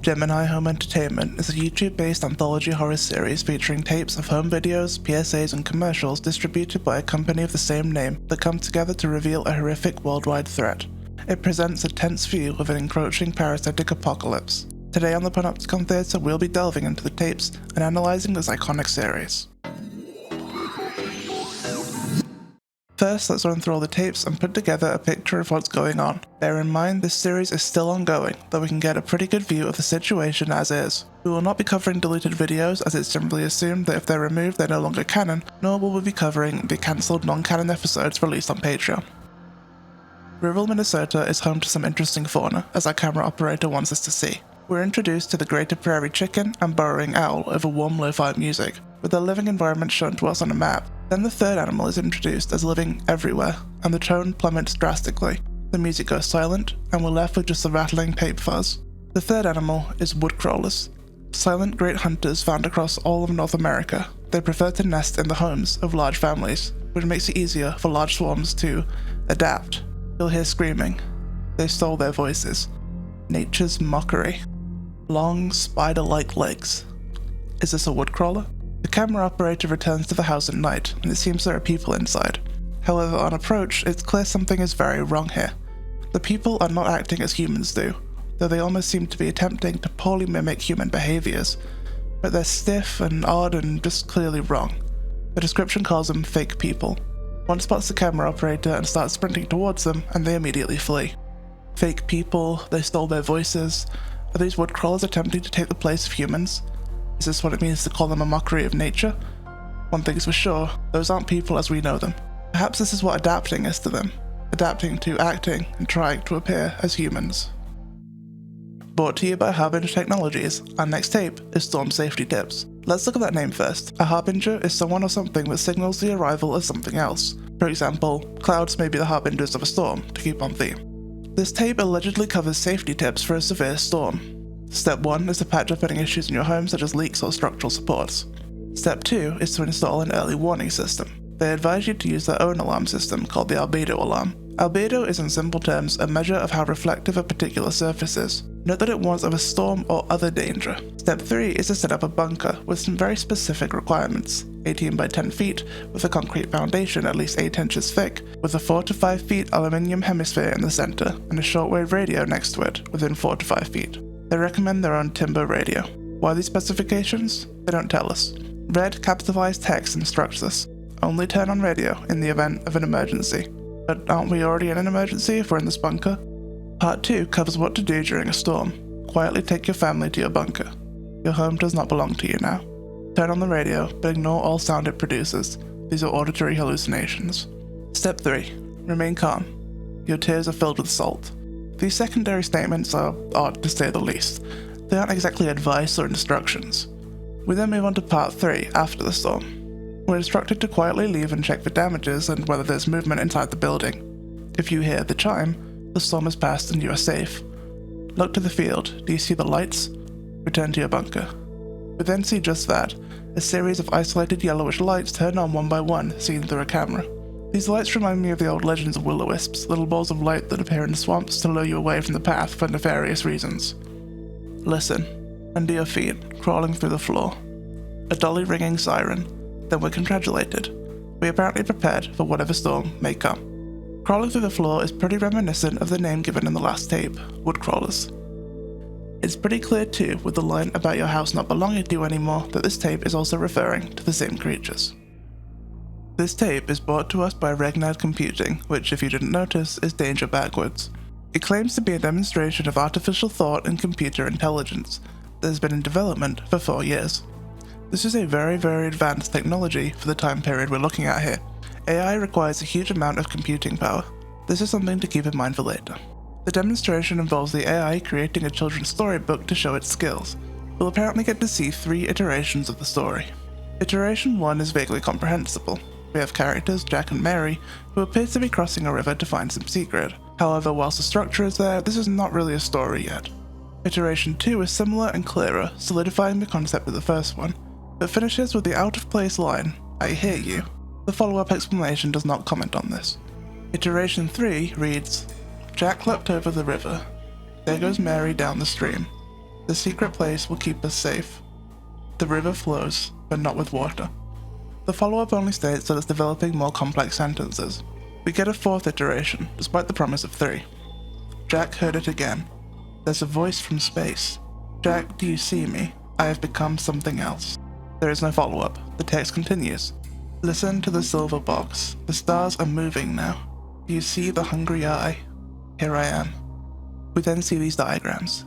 Gemini Home Entertainment is a YouTube-based anthology horror series featuring tapes of home videos, PSAs, and commercials distributed by a company of the same name that come together to reveal a horrific worldwide threat. It presents a tense view of an encroaching parasitic apocalypse. Today on the Panopticon Theatre, we'll be delving into the tapes and analysing this iconic series. First, let's run through all the tapes and put together a picture of what's going on. Bear in mind, this series is still ongoing, though we can get a pretty good view of the situation as is. We will not be covering deleted videos, as it's generally assumed that if they're removed they're no longer canon, nor will we be covering the cancelled non-canon episodes released on Patreon. Rural Minnesota is home to some interesting fauna, as our camera operator wants us to see. We're introduced to the greater prairie chicken and burrowing owl over warm lo-fi music, with their living environment shown to us on a map. Then the third animal is introduced as living everywhere, and the tone plummets drastically. The music goes silent, and we're left with just the rattling tape fuzz. The third animal is woodcrawlers, silent great hunters found across all of North America. They prefer to nest in the homes of large families, which makes it easier for large swarms to adapt. You'll hear screaming. They stole their voices. Nature's mockery. Long, spider-like legs. Is this a woodcrawler? The camera operator returns to the house at night, and it seems there are people inside. However, on approach, it's clear something is very wrong here. The people are not acting as humans do, though they almost seem to be attempting to poorly mimic human behaviors, but they're stiff and odd and just clearly wrong. The description calls them fake people. One spots the camera operator and starts sprinting towards them, and they immediately flee. Fake people, they stole their voices. Are these woodcrawlers attempting to take the place of humans? Is this what it means to call them a mockery of nature? One thing's for sure, those aren't people as we know them. Perhaps this is what adapting is to them, adapting to acting and trying to appear as humans. Brought to you by Harbinger Technologies, our next tape is Storm Safety Tips. Let's look at that name first. A harbinger is someone or something that signals the arrival of something else. For example, clouds may be the harbingers of a storm, to keep on theme. This tape allegedly covers safety tips for a severe storm. Step 1 is to patch up any issues in your home such as leaks or structural supports. Step 2 is to install an early warning system. They advise you to use their own alarm system called the albedo alarm. Albedo is in simple terms a measure of how reflective a particular surface is. Note that it warns of a storm or other danger. Step 3 is to set up a bunker with some very specific requirements. 18 by 10 feet with a concrete foundation at least 8 inches thick, with a 4 to 5 feet aluminium hemisphere in the center and a shortwave radio next to it within 4 to 5 feet. They recommend their own timber radio. Why these specifications? They don't tell us. Red capitalized text instructs us. Only turn on radio in the event of an emergency. But aren't we already in an emergency if we're in this bunker? Part 2 covers what to do during a storm. Quietly take your family to your bunker. Your home does not belong to you now. Turn on the radio, but ignore all sound it produces. These are auditory hallucinations. Step 3. Remain calm. Your tears are filled with salt. These secondary statements are odd to say the least. They aren't exactly advice or instructions. We then move on to part 3, after the storm. We're instructed to quietly leave and check for damages and whether there's movement inside the building. If you hear the chime, the storm has passed and you are safe. Look to the field. Do you see the lights? Return to your bunker. We then see just that, a series of isolated yellowish lights turn on one by one, seen through a camera. These lights remind me of the old legends of will-o-wisps, little balls of light that appear in the swamps to lure you away from the path for nefarious reasons. Listen. Under your feet, crawling through the floor. A dully ringing siren. Then we're congratulated. We apparently prepared for whatever storm may come. Crawling through the floor is pretty reminiscent of the name given in the last tape, woodcrawlers. It's pretty clear too, with the line about your house not belonging to you anymore, that this tape is also referring to the same creatures. This tape is brought to us by Regnad Computing, which, if you didn't notice, is Danger backwards. It claims to be a demonstration of artificial thought and computer intelligence that has been in development for 4 years. This is a very, very advanced technology for the time period we're looking at here. AI requires a huge amount of computing power. This is something to keep in mind for later. The demonstration involves the AI creating a children's storybook to show its skills. We'll apparently get to see 3 iterations of the story. Iteration 1 is vaguely comprehensible. We have characters, Jack and Mary, who appear to be crossing a river to find some secret. However, whilst the structure is there, this is not really a story yet. Iteration 2 is similar and clearer, solidifying the concept of the first one, but finishes with the out-of-place line, "I hear you." The follow-up explanation does not comment on this. Iteration 3 reads, "Jack leapt over the river. There goes Mary down the stream. The secret place will keep us safe. The river flows, but not with water. The follow-up only states that it's developing more complex sentences. We get a fourth iteration, despite the promise of 3. Jack heard it again. There's a voice from space. Jack, do you see me? I have become something else. There is no follow-up. The text continues. Listen to the silver box. The stars are moving now. Do you see the hungry eye? Here I am. We then see these diagrams.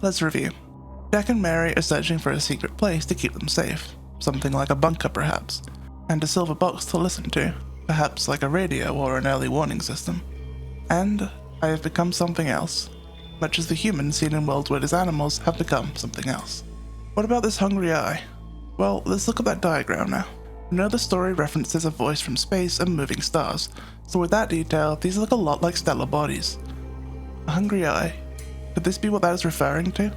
Let's review. Jack and Mary are searching for a secret place to keep them safe. Something like a bunker perhaps. And a silver box to listen to. Perhaps like a radio or an early warning system. And I have become something else. Much as the humans seen in worlds where as animals have become something else. What about this hungry eye? Well, let's look at that diagram now. We know the story references a voice from space and moving stars, so with that detail, these look a lot like stellar bodies. A hungry eye. Could this be what that is referring to?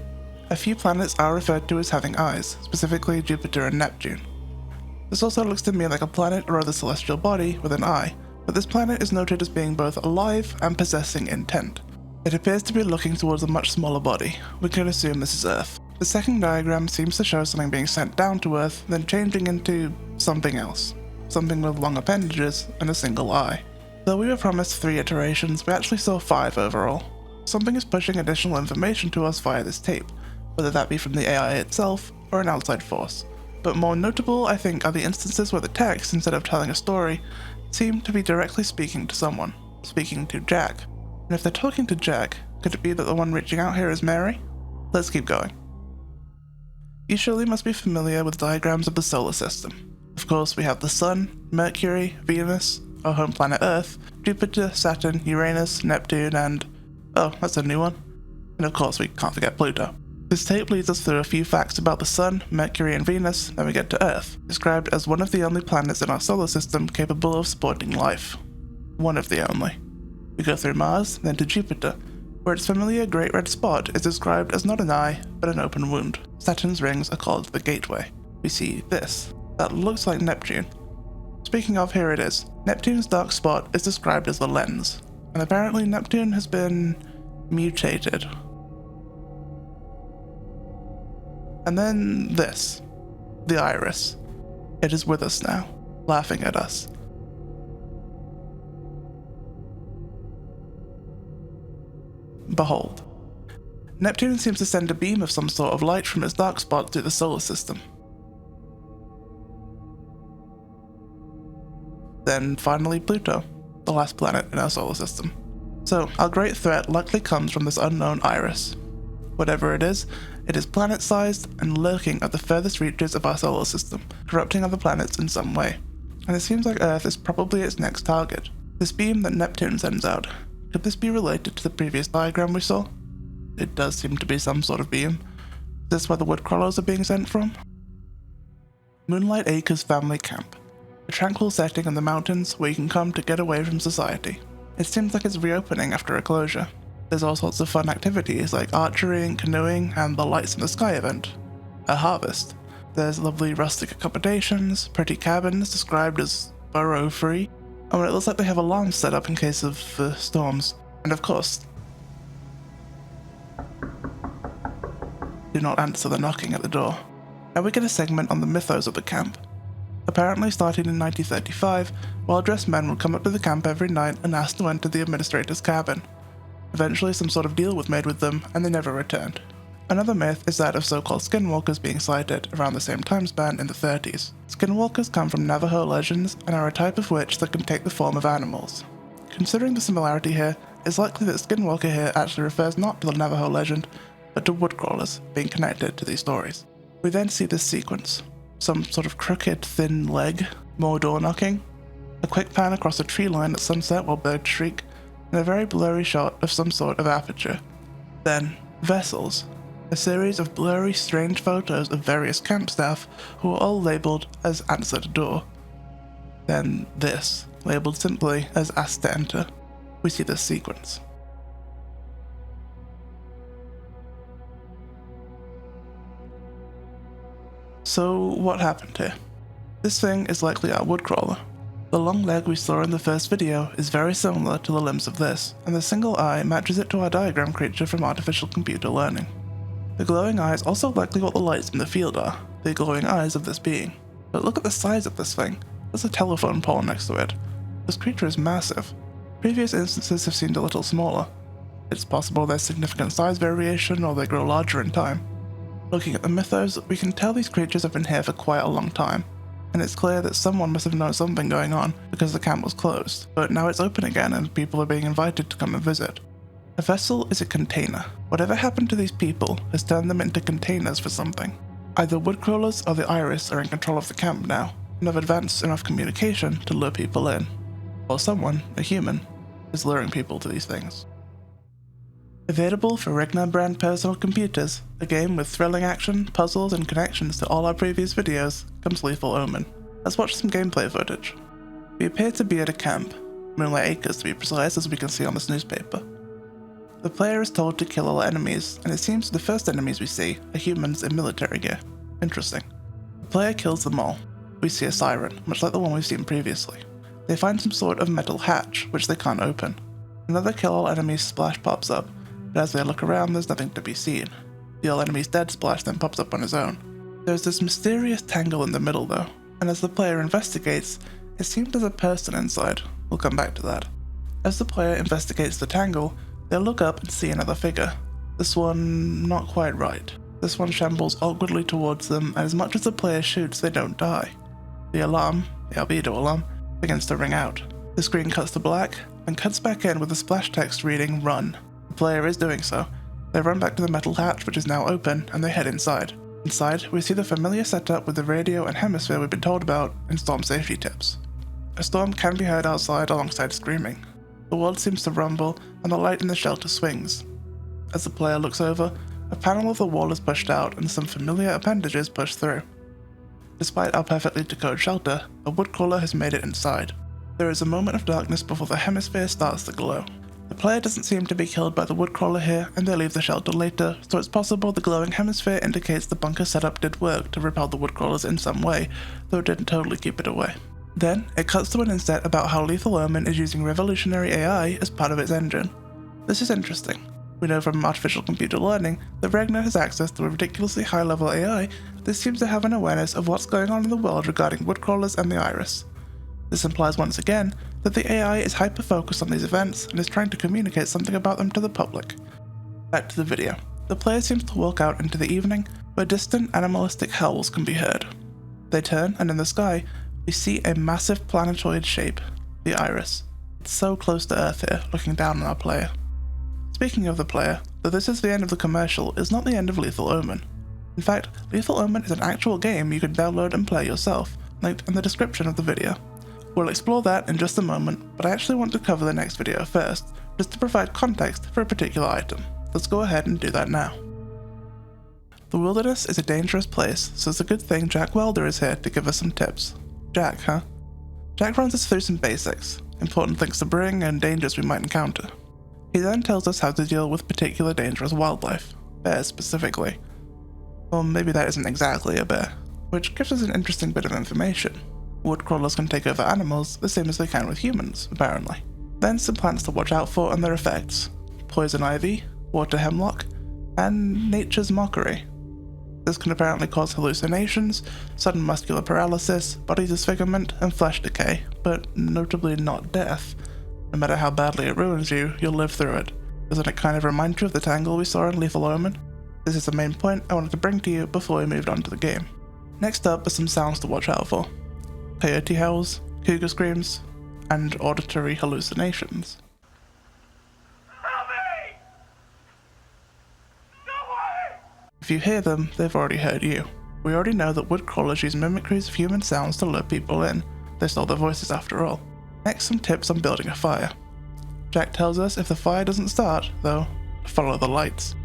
A few planets are referred to as having eyes, specifically Jupiter and Neptune. This also looks to me like a planet or other celestial body with an eye, but this planet is noted as being both alive and possessing intent. It appears to be looking towards a much smaller body. We can assume this is Earth. The second diagram seems to show something being sent down to Earth, then changing into something else. Something with long appendages and a single eye. Though we were promised 3 iterations, we actually saw 5 overall. Something is pushing additional information to us via this tape, whether that be from the AI itself or an outside force. But more notable, I think, are the instances where the text, instead of telling a story, seem to be directly speaking to someone. Speaking to Jack. And if they're talking to Jack, could it be that the one reaching out here is Mary? Let's keep going. You surely must be familiar with diagrams of the solar system. Of course, we have the Sun, Mercury, Venus, our home planet Earth, Jupiter, Saturn, Uranus, Neptune, and... oh, that's a new one. And of course, we can't forget Pluto. This tape leads us through a few facts about the Sun, Mercury, and Venus, then we get to Earth, described as one of the only planets in our solar system capable of supporting life. One of the only. We go through Mars, then to Jupiter, where its familiar great red spot is described as not an eye, but an open wound. Saturn's rings are called the Gateway. We see this. That looks like Neptune. Speaking of, here it is. Neptune's dark spot is described as the lens, and apparently Neptune has been mutated. And then this. The iris. It is with us now, laughing at us. Behold. Neptune seems to send a beam of some sort of light from its dark spot through the solar system. Then finally Pluto, the last planet in our solar system. So our great threat likely comes from this unknown iris. Whatever it is planet-sized and lurking at the furthest reaches of our solar system, corrupting other planets in some way. And it seems like Earth is probably its next target. This beam that Neptune sends out, could this be related to the previous diagram we saw? It does seem to be some sort of beam. Is this where the woodcrawlers are being sent from? Moonlight Acres Family Camp. A tranquil setting in the mountains where you can come to get away from society. It seems like it's reopening after a closure. There's all sorts of fun activities like archery and canoeing and the Lights in the Sky event. A harvest. There's lovely rustic accommodations, pretty cabins described as burrow-free. Oh, and it looks like they have alarms set up in case of storms. And of course, do not answer the knocking at the door. Now we get a segment on the mythos of the camp. Apparently starting in 1935, well-dressed men would come up to the camp every night and ask to enter the administrator's cabin. Eventually some sort of deal was made with them and they never returned. Another myth is that of so-called skinwalkers being sighted around the same time span in the 30s. Skinwalkers come from Navajo legends and are a type of witch that can take the form of animals. Considering the similarity here, it's likely that skinwalker here actually refers not to the Navajo legend, but to woodcrawlers being connected to these stories. We then see this sequence. Some sort of crooked, thin leg, more door knocking, a quick pan across a tree line at sunset while birds shriek, and a very blurry shot of some sort of aperture. Then, vessels. A series of blurry, strange photos of various camp staff who are all labelled as answer to door. Then this, labelled simply as ask to enter. We see this sequence. So what happened here? This thing is likely our woodcrawler. The long leg we saw in the first video is very similar to the limbs of this, and the single eye matches it to our diagram creature from artificial computer learning. The glowing eye is also likely what the lights in the field are, the glowing eyes of this being. But look at the size of this thing. There's a telephone pole next to it. This creature is massive. Previous instances have seemed a little smaller. It's possible there's significant size variation or they grow larger in time. Looking at the mythos, we can tell these creatures have been here for quite a long time, and it's clear that someone must have known something going on because the camp was closed, but now it's open again and people are being invited to come and visit. A vessel is a container. Whatever happened to these people has turned them into containers for something. Either woodcrawlers or the Iris are in control of the camp now, and have advanced enough communication to lure people in. Or someone, a human, is luring people to these things. Available for Regna brand personal computers, a game with thrilling action, puzzles, and connections to all our previous videos, comes Lethal Omen. Let's watch some gameplay footage. We appear to be at a camp, Moonlight Acres to be precise, as we can see on this newspaper. The player is told to kill all enemies, and it seems the first enemies we see are humans in military gear. Interesting. The player kills them all. We see a siren, much like the one we've seen previously. They find some sort of metal hatch, which they can't open. Another kill all enemies splash pops up, but as they look around there's nothing to be seen. The all enemies dead splash then pops up on his own. There's this mysterious tangle in the middle though, and as the player investigates, it seems there's a person inside. We'll come back to that. As the player investigates the tangle, they'll look up and see another figure. This one not quite right. This one shambles awkwardly towards them, and as much as the player shoots, they don't die. The alarm, the albedo alarm, begins to ring out. The screen cuts to black, and cuts back in with a splash text reading "Run." The player is doing so. They run back to the metal hatch, which is now open, and they head inside. Inside, we see the familiar setup with the radio and hemisphere we've been told about in storm safety tips. A storm can be heard outside alongside screaming. The world seems to rumble, and the light in the shelter swings. As the player looks over, a panel of the wall is pushed out and some familiar appendages pushed through. Despite our perfectly decoded shelter, a woodcrawler has made it inside. There is a moment of darkness before the hemisphere starts to glow. The player doesn't seem to be killed by the woodcrawler here, and they leave the shelter later, so it's possible the glowing hemisphere indicates the bunker setup did work to repel the woodcrawlers in some way, though it didn't totally keep it away. Then, it cuts to an inset about how Lethal Omen is using revolutionary AI as part of its engine. This is interesting. We know from artificial computer learning that Regna has access to a ridiculously high-level AI that seems to have an awareness of what's going on in the world regarding woodcrawlers and the Iris. This implies once again that the AI is hyper-focused on these events and is trying to communicate something about them to the public. Back to the video. The player seems to walk out into the evening, where distant animalistic howls can be heard. They turn, and in the sky, we see a massive planetoid shape, the Iris. It's so close to Earth here, looking down on our player. Speaking of the player, though this is the end of the commercial, is not the end of Lethal Omen. In fact, Lethal Omen is an actual game you can download and play yourself, linked in the description of the video. We'll explore that in just a moment, but I actually want to cover the next video first, just to provide context for a particular item. Let's go ahead and do that now. The wilderness is a dangerous place, so it's a good thing Jack Welder is here to give us some tips. Jack, huh? Jack runs us through some basics, important things to bring and dangers we might encounter. He then tells us how to deal with particular dangerous wildlife, bears specifically. Or maybe that isn't exactly a bear, which gives us an interesting bit of information. Woodcrawlers can take over animals the same as they can with humans, apparently. Then some plants to watch out for and their effects: poison ivy, water hemlock, and nature's mockery. This can apparently cause hallucinations, sudden muscular paralysis, body disfigurement, and flesh decay, but notably not death. No matter how badly it ruins you, you'll live through it. Doesn't it kind of remind you of the tangle we saw in Lethal Omen? This is the main point I wanted to bring to you before we moved on to the game. Next up are some sounds to watch out for: coyote howls, cougar screams, and auditory hallucinations. Help me! Someone! If you hear them, they've already heard you. We already know that woodcrawlers use mimicries of human sounds to lure people in. They stole their voices after all. Next, some tips on building a fire. Jack tells us if the fire doesn't start, though, to follow the lights.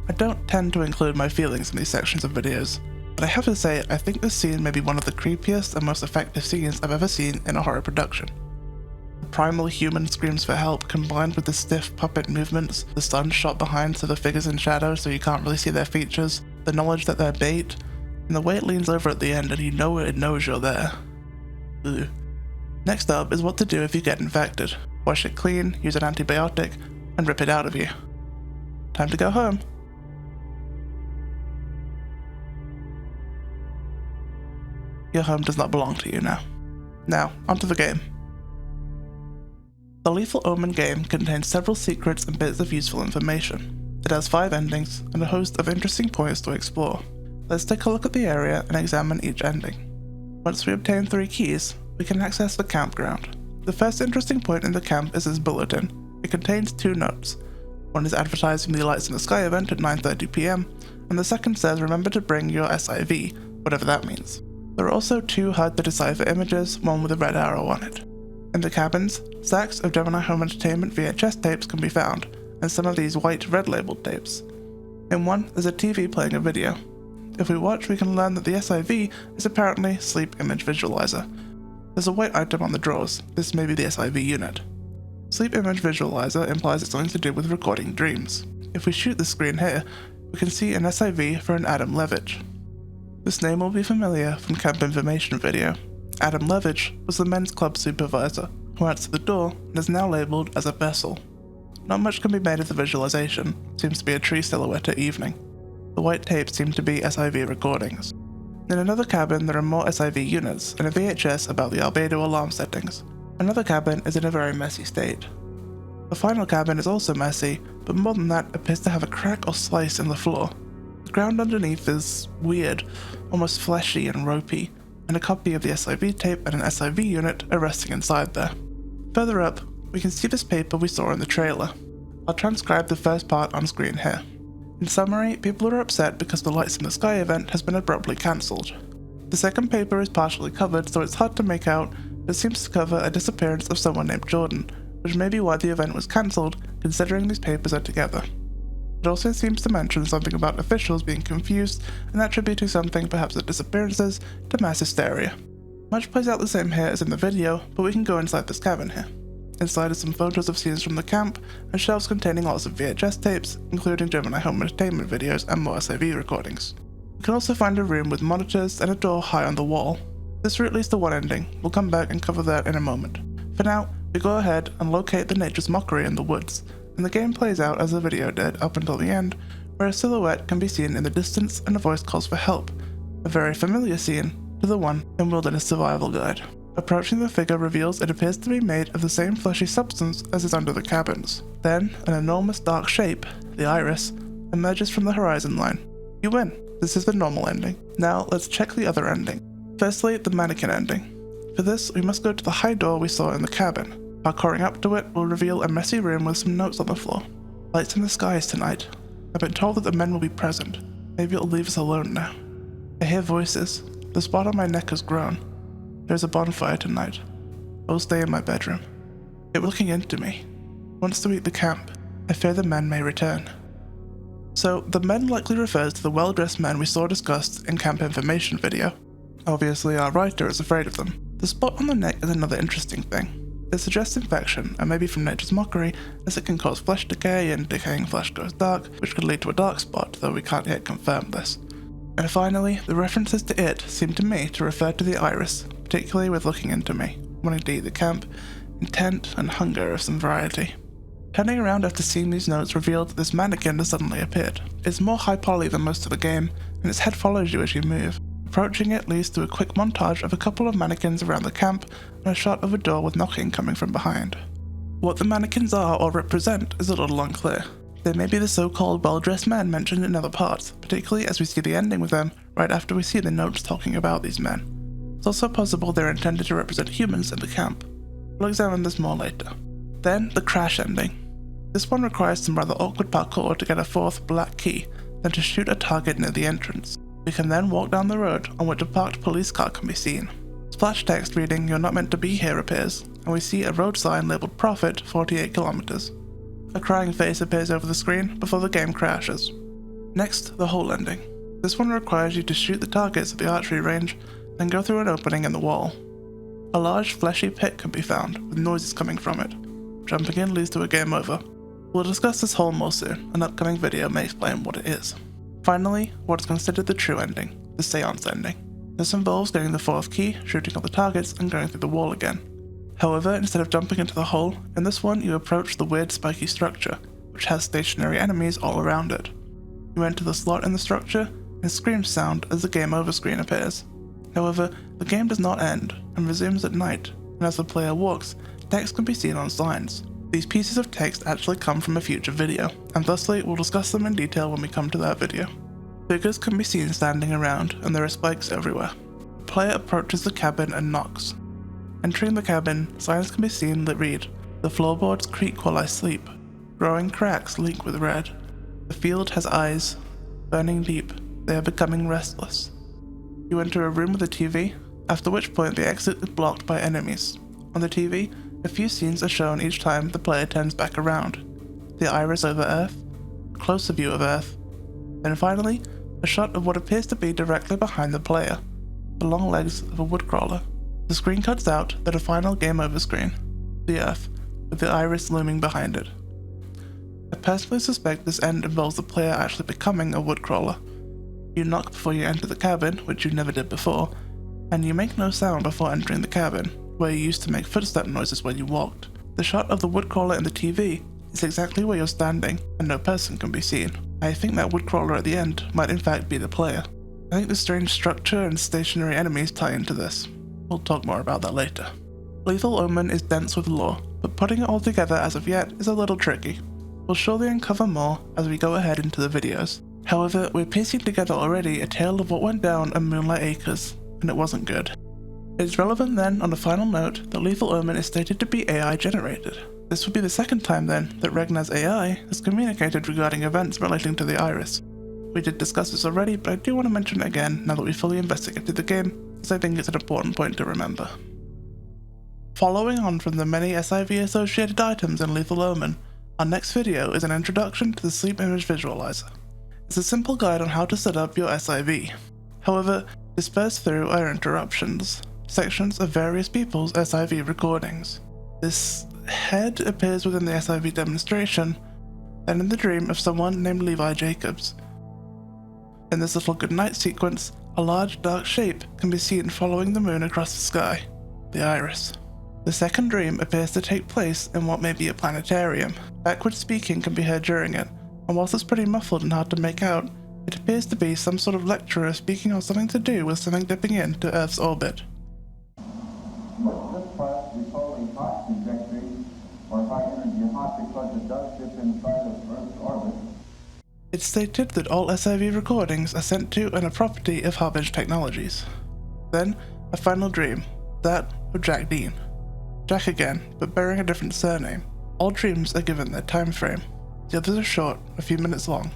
I don't tend to include my feelings in these sections of videos, but I have to say I think this scene may be one of the creepiest and most effective scenes I've ever seen in a horror production. The primal human screams for help combined with the stiff puppet movements, the sun shot behind so the figure's in shadow so you can't really see their features, the knowledge that they're bait, and the way it leans over at the end and you know it knows you're there. Ugh. Next up is what to do if you get infected. Wash it clean, use an antibiotic, and rip it out of you. Time to go home. Your home does not belong to you now. Now, onto the game. The Lethal Omen game contains several secrets and bits of useful information. It has 5 endings and a host of interesting points to explore. Let's take a look at the area and examine each ending. Once we obtain 3 keys, we can access the campground. The first interesting point in the camp is this bulletin. It contains 2 notes. One is advertising the Lights in the Sky event at 9:30 PM, and the second says remember to bring your SIV, whatever that means. There are also 2 hard to decipher images, one with a red arrow on it. In the cabins, stacks of Gemini Home Entertainment VHS tapes can be found, and some of these white red labeled tapes. In one, there's a TV playing a video. If we watch, we can learn that the SIV is apparently Sleep Image Visualizer. There's a white item on the drawers. This may be the SIV unit. Sleep Image Visualizer implies it's something to do with recording dreams. If we shoot the screen here, we can see an SIV for an Adam Levitch. This name will be familiar from Camp Information video. Adam Levitch was the men's club supervisor, who answered the door and is now labelled as a vessel. Not much can be made of the visualization. It seems to be a tree silhouette at evening. The white tapes seem to be SIV recordings. In another cabin there are more SIV units and a VHS about the albedo alarm settings. Another cabin is in a very messy state. The final cabin is also messy, but more than that appears to have a crack or slice in the floor. The ground underneath is weird, almost fleshy and ropey, and a copy of the SIV tape and an SIV unit are resting inside there. Further up, we can see this paper we saw in the trailer. I'll transcribe the first part on screen here. In summary, people are upset because the Lights in the Sky event has been abruptly cancelled. The second paper is partially covered, so it's hard to make out, but it seems to cover a disappearance of someone named Jordan, which may be why the event was cancelled, considering these papers are together. It also seems to mention something about officials being confused and attributing something, perhaps the disappearances, to mass hysteria. Much plays out the same here as in the video, but we can go inside this cabin here. Inside are some photos of scenes from the camp, and shelves containing lots of VHS tapes, including Gemini Home Entertainment videos and more SIV recordings. We can also find a room with monitors and a door high on the wall. This route leads to one ending. We'll come back and cover that in a moment. For now, we go ahead and locate the nature's mockery in the woods, and the game plays out as the video did up until the end, where a silhouette can be seen in the distance and a voice calls for help, a very familiar scene to the one in Wilderness Survival Guide. Approaching the figure reveals it appears to be made of the same fleshy substance as is under the cabins. Then, an enormous dark shape, the iris, emerges from the horizon line. You win. This is the normal ending. Now, let's check the other ending. Firstly, the mannequin ending. For this, we must go to the high door we saw in the cabin. Parkouring up to it will reveal a messy room with some notes on the floor. Lights in the skies tonight. I've been told that the men will be present. Maybe it'll leave us alone now. I hear voices. The spot on my neck has grown. There's a bonfire tonight. I'll stay in my bedroom. It looking into me. Wants to eat the camp. I fear the men may return. So, the men likely refers to the well-dressed men we saw discussed in Camp Information video. Obviously, our writer is afraid of them. The spot on the neck is another interesting thing. It suggests infection, and maybe from nature's mockery, as it can cause flesh decay, and decaying flesh goes dark, which could lead to a dark spot, though we can't yet confirm this. And finally, the references to it seem to me to refer to the iris, particularly with looking into me, wanting to eat the camp, intent and hunger of some variety. Turning around after seeing these notes revealed that this mannequin has suddenly appeared. It's more high poly than most of the game, and its head follows you as you move. Approaching it leads to a quick montage of a couple of mannequins around the camp and a shot of a door with knocking coming from behind. What the mannequins are or represent is a little unclear. They may be the so-called well-dressed men mentioned in other parts, particularly as we see the ending with them right after we see the notes talking about these men. It's also possible they're intended to represent humans in the camp. We'll examine this more later. Then, the crash ending. This one requires some rather awkward parkour to get a 4th black key, then to shoot a target near the entrance. We can then walk down the road on which a parked police car can be seen. Splash text reading "You're not meant to be here" appears, and we see a road sign labelled Profit 48 kilometers. A crying face appears over the screen before the game crashes. Next, the hole ending. This one requires you to shoot the targets at the archery range, then go through an opening in the wall. A large fleshy pit can be found, with noises coming from it. Jumping in leads to a game over. We'll discuss this hole more soon. An upcoming video may explain what it is. Finally, what is considered the true ending, the seance ending. This involves getting the fourth key, shooting at the targets, and going through the wall again. However, instead of jumping into the hole, in this one you approach the weird spiky structure, which has stationary enemies all around it. You enter the slot in the structure, and screams sound as the game over screen appears. However, the game does not end, and resumes at night, and as the player walks, text can be seen on signs. These pieces of text actually come from a future video, and thusly we'll discuss them in detail when we come to that video. Figures can be seen standing around, and there are spikes everywhere. The player approaches the cabin and knocks. Entering the cabin, signs can be seen that read, "The floorboards creak while I sleep. Growing cracks leak with red. The field has eyes, burning deep. They are becoming restless." You enter a room with a TV, after which point the exit is blocked by enemies. On the TV, a few scenes are shown each time the player turns back around. The iris over Earth, a closer view of Earth, then finally, a shot of what appears to be directly behind the player, the long legs of a woodcrawler. The screen cuts out, then a final game over screen, the Earth, with the iris looming behind it. I personally suspect this end involves the player actually becoming a woodcrawler. You knock before you enter the cabin, which you never did before, and you make no sound before entering the cabin, where you used to make footstep noises when you walked. The shot of the woodcrawler in the TV is exactly where you're standing, and no person can be seen. I think that woodcrawler at the end might in fact be the player. I think the strange structure and stationary enemies tie into this. We'll talk more about that later. Lethal Omen is dense with lore, but putting it all together as of yet is a little tricky. We'll surely uncover more as we go ahead into the videos. However, we're piecing together already a tale of what went down at Moonlight Acres, and it wasn't good. It's relevant then, on a final note, that Lethal Omen is stated to be AI generated. This would be the second time then that Regnar's AI has communicated regarding events relating to the iris. We did discuss this already, but I do want to mention it again now that we fully investigated the game, as I think it's an important point to remember. Following on from the many SIV associated items in Lethal Omen, our next video is an introduction to the Sleep Image Visualizer. It's a simple guide on how to set up your SIV. However, dispersed through are interruptions, sections of various people's SIV recordings. This head appears within the SIV demonstration, then in the dream of someone named Levi Jacobs. In this little goodnight sequence, a large dark shape can be seen following the moon across the sky, the iris. The second dream appears to take place in what may be a planetarium. Backward speaking can be heard during it, and whilst it's pretty muffled and hard to make out, it appears to be some sort of lecturer speaking on something to do with something dipping into Earth's orbit. This class we call a hot trajectory, or high energy hot because it does dip inside of Earth's orbit. It's stated that all SIV recordings are sent to and a property of Harbinge Technologies. Then, a final dream, that of Jack Dean. Jack again, but bearing a different surname. All dreams are given their time frame. The others are short, a few minutes long.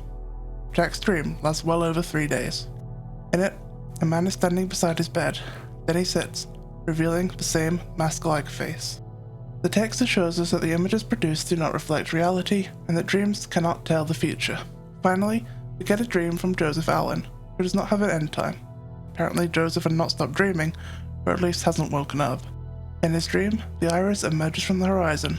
Jack's dream lasts well over 3 days. In it, a man is standing beside his bed. Then he sits, revealing the same mask-like face. The text assures us that the images produced do not reflect reality, and that dreams cannot tell the future. Finally, we get a dream from Joseph Allen, who does not have an end time. Apparently Joseph had not stopped dreaming, or at least hasn't woken up. In his dream, the iris emerges from the horizon,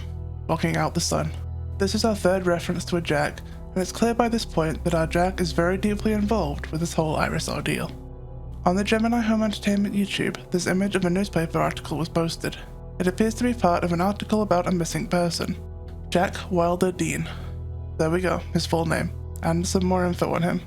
blocking out the sun. This is our third reference to a Jack, and it's clear by this point that our Jack is very deeply involved with this whole iris ordeal. On the Gemini Home Entertainment YouTube, this image of a newspaper article was posted. It appears to be part of an article about a missing person, Jack Wilder Dean. There we go, his full name, and some more info on him.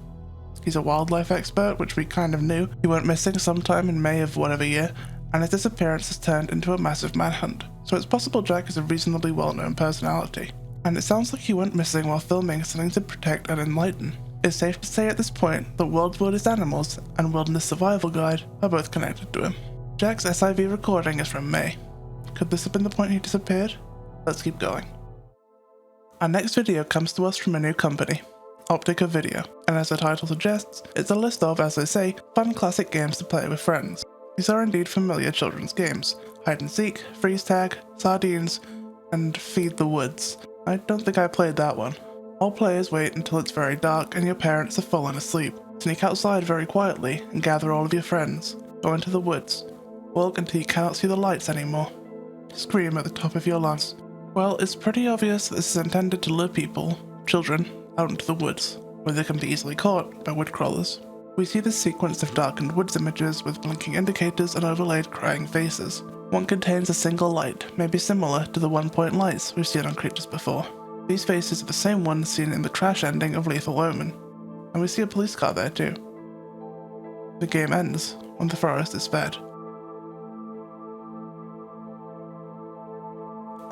He's a wildlife expert, which we kind of knew. He went missing sometime in May of whatever year, and his disappearance has turned into a massive manhunt, so it's possible Jack is a reasonably well-known personality. And it sounds like he went missing while filming something to protect and enlighten. It's safe to say at this point that World's Weirdest Animals and Wilderness Survival Guide are both connected to him. Jack's SIV recording is from May. Could this have been the point he disappeared? Let's keep going. Our next video comes to us from a new company, Optica Video, and as the title suggests, it's a list of, as they say, fun classic games to play with friends. These are indeed familiar children's games: hide and seek, freeze tag, sardines, and feed the woods. I don't think I played that one. All players wait until it's very dark and your parents have fallen asleep. Sneak outside very quietly and gather all of your friends. Go into the woods. Walk until you cannot see the lights anymore. Scream at the top of your lungs. Well, it's pretty obvious that this is intended to lure people, children, out into the woods, where they can be easily caught by woodcrawlers. We see this sequence of darkened woods images with blinking indicators and overlaid crying faces. One contains a single light, maybe similar to the one-point lights we've seen on creatures before. These faces are the same ones seen in the crash ending of Lethal Omen, and we see a police car there too. The game ends when the forest is fed.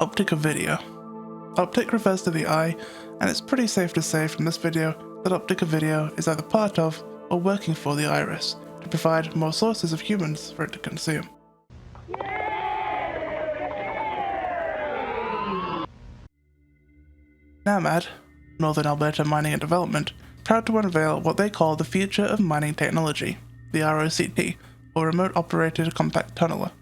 Optic of video. Optic refers to the eye, and it's pretty safe to say from this video that optic of video is either part of or working for the iris to provide more sources of humans for it to consume. NAMAD, Northern Alberta Mining and Development, proud to unveil what they call the future of mining technology, the ROCT, or Remote Operated Compact Tunneler,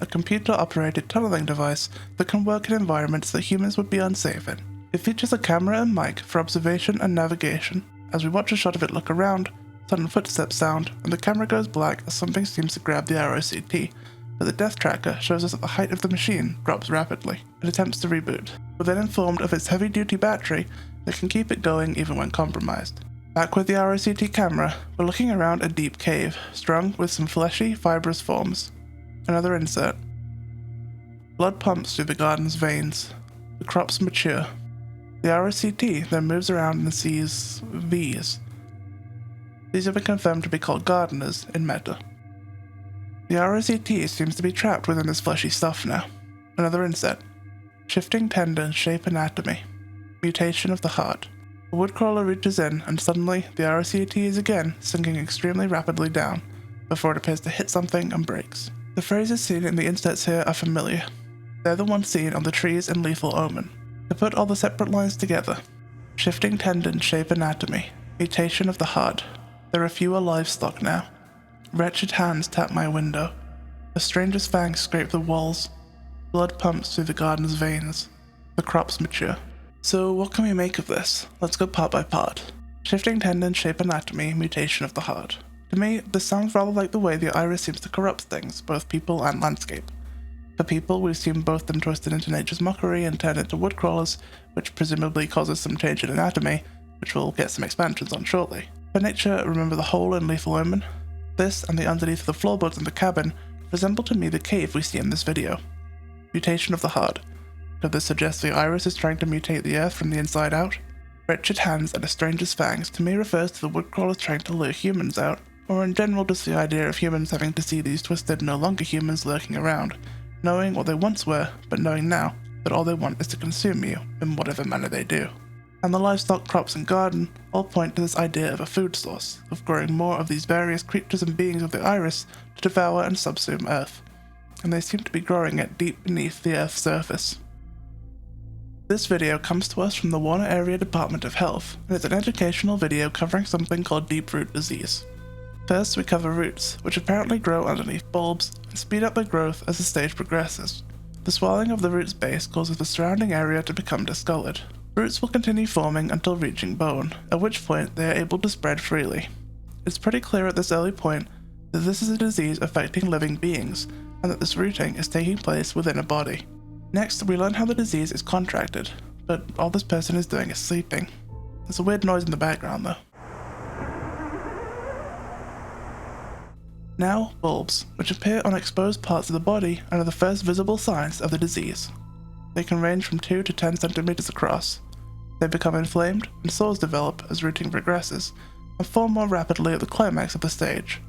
a computer-operated tunneling device that can work in environments that humans would be unsafe in. It features a camera and mic for observation and navigation. As we watch a shot of it look around, sudden footsteps sound, and the camera goes black as something seems to grab the ROCT, but the death tracker shows us that the height of the machine drops rapidly. It attempts to reboot. We're then informed of its heavy-duty battery that can keep it going even when compromised. Back with the ROCT camera, we're looking around a deep cave, strung with some fleshy, fibrous forms. Another insert. Blood pumps through the garden's veins. The crops mature. The ROCT then moves around and sees V's. These have been confirmed to be called gardeners in meta. The ROCT seems to be trapped within this fleshy stuff now. Another insert. Shifting tendons shape anatomy. Mutation of the heart. The woodcrawler reaches in, and suddenly the ROCT is again sinking extremely rapidly down, before it appears to hit something and breaks. The phrases seen in the inserts here are familiar. They're the ones seen on the trees in Lethal Omen. To put all the separate lines together, shifting tendons shape anatomy, mutation of the heart. There are fewer livestock now. Wretched hands tap my window. A stranger's fangs scrape the walls. Blood pumps through the garden's veins. The crops mature. So what can we make of this? Let's go part by part. Shifting tendons shape anatomy, mutation of the heart. To me, this sounds rather like the way the iris seems to corrupt things, both people and landscape. For people, we've seen both them twisted into nature's mockery and turned into woodcrawlers, which presumably causes some change in anatomy, which we'll get some expansions on shortly. For nature, remember the hole in Lethal Omen? This, and the underneath of the floorboards in the cabin, resemble to me the cave we see in this video. Mutation of the heart. Could this suggest the iris is trying to mutate the earth from the inside out? Wretched hands and a stranger's fangs to me refers to the woodcrawlers trying to lure humans out, or in general just the idea of humans having to see these twisted, no longer humans lurking around, knowing what they once were, but knowing now that all they want is to consume you in whatever manner they do. And the livestock, crops, and garden all point to this idea of a food source, of growing more of these various creatures and beings of the iris to devour and subsume Earth, and they seem to be growing it deep beneath the Earth's surface. This video comes to us from the Warner Area Department of Health, and it's an educational video covering something called deep root disease. First, we cover roots, which apparently grow underneath bulbs and speed up their growth as the stage progresses. The swelling of the root's base causes the surrounding area to become discolored. Roots will continue forming until reaching bone, at which point they are able to spread freely. It's pretty clear at this early point that this is a disease affecting living beings, and that this rooting is taking place within a body. Next, we learn how the disease is contracted, but all this person is doing is sleeping. There's a weird noise in the background though. Now, bulbs, which appear on exposed parts of the body and are the first visible signs of the disease. They can range from 2 to 10 centimeters across. They become inflamed, and sores develop as rooting progresses, and form more rapidly at the climax of the stage.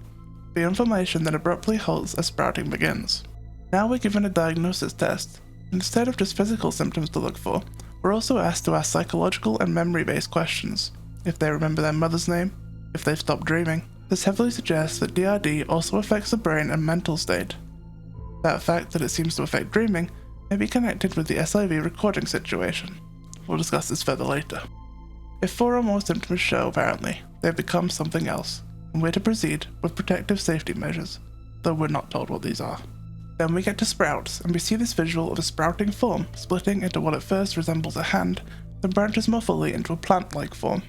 The inflammation then abruptly halts as sprouting begins. Now we're given a diagnosis test. Instead of just physical symptoms to look for, we're also asked to ask psychological and memory-based questions. If they remember their mother's name, if they've stopped dreaming. This heavily suggests that DRD also affects the brain and mental state. That fact that it seems to affect dreaming may be connected with the SIV recording situation. We'll discuss this further later. If 4 or more symptoms show, apparently, they've become something else, and we're to proceed with protective safety measures, though we're not told what these are. Then we get to sprouts, and we see this visual of a sprouting form splitting into what at first resembles a hand, then branches more fully into a plant-like form.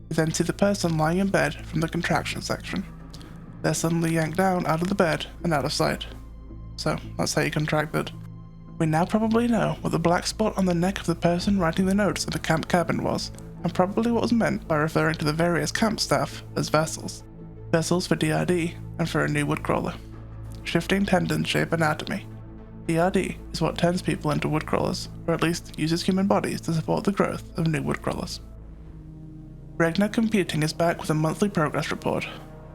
We then see the person lying in bed from the contraction section. They're suddenly yanked down out of the bed and out of sight. So, that's how you contracted. We now probably know what the black spot on the neck of the person writing the notes at the camp cabin was, and probably what was meant by referring to the various camp staff as vessels. vessels for DRD, and for a new woodcrawler. Shifting tendon shape anatomy. DRD is what turns people into woodcrawlers, or at least uses human bodies to support the growth of new woodcrawlers. Regna Computing is back with a monthly progress report.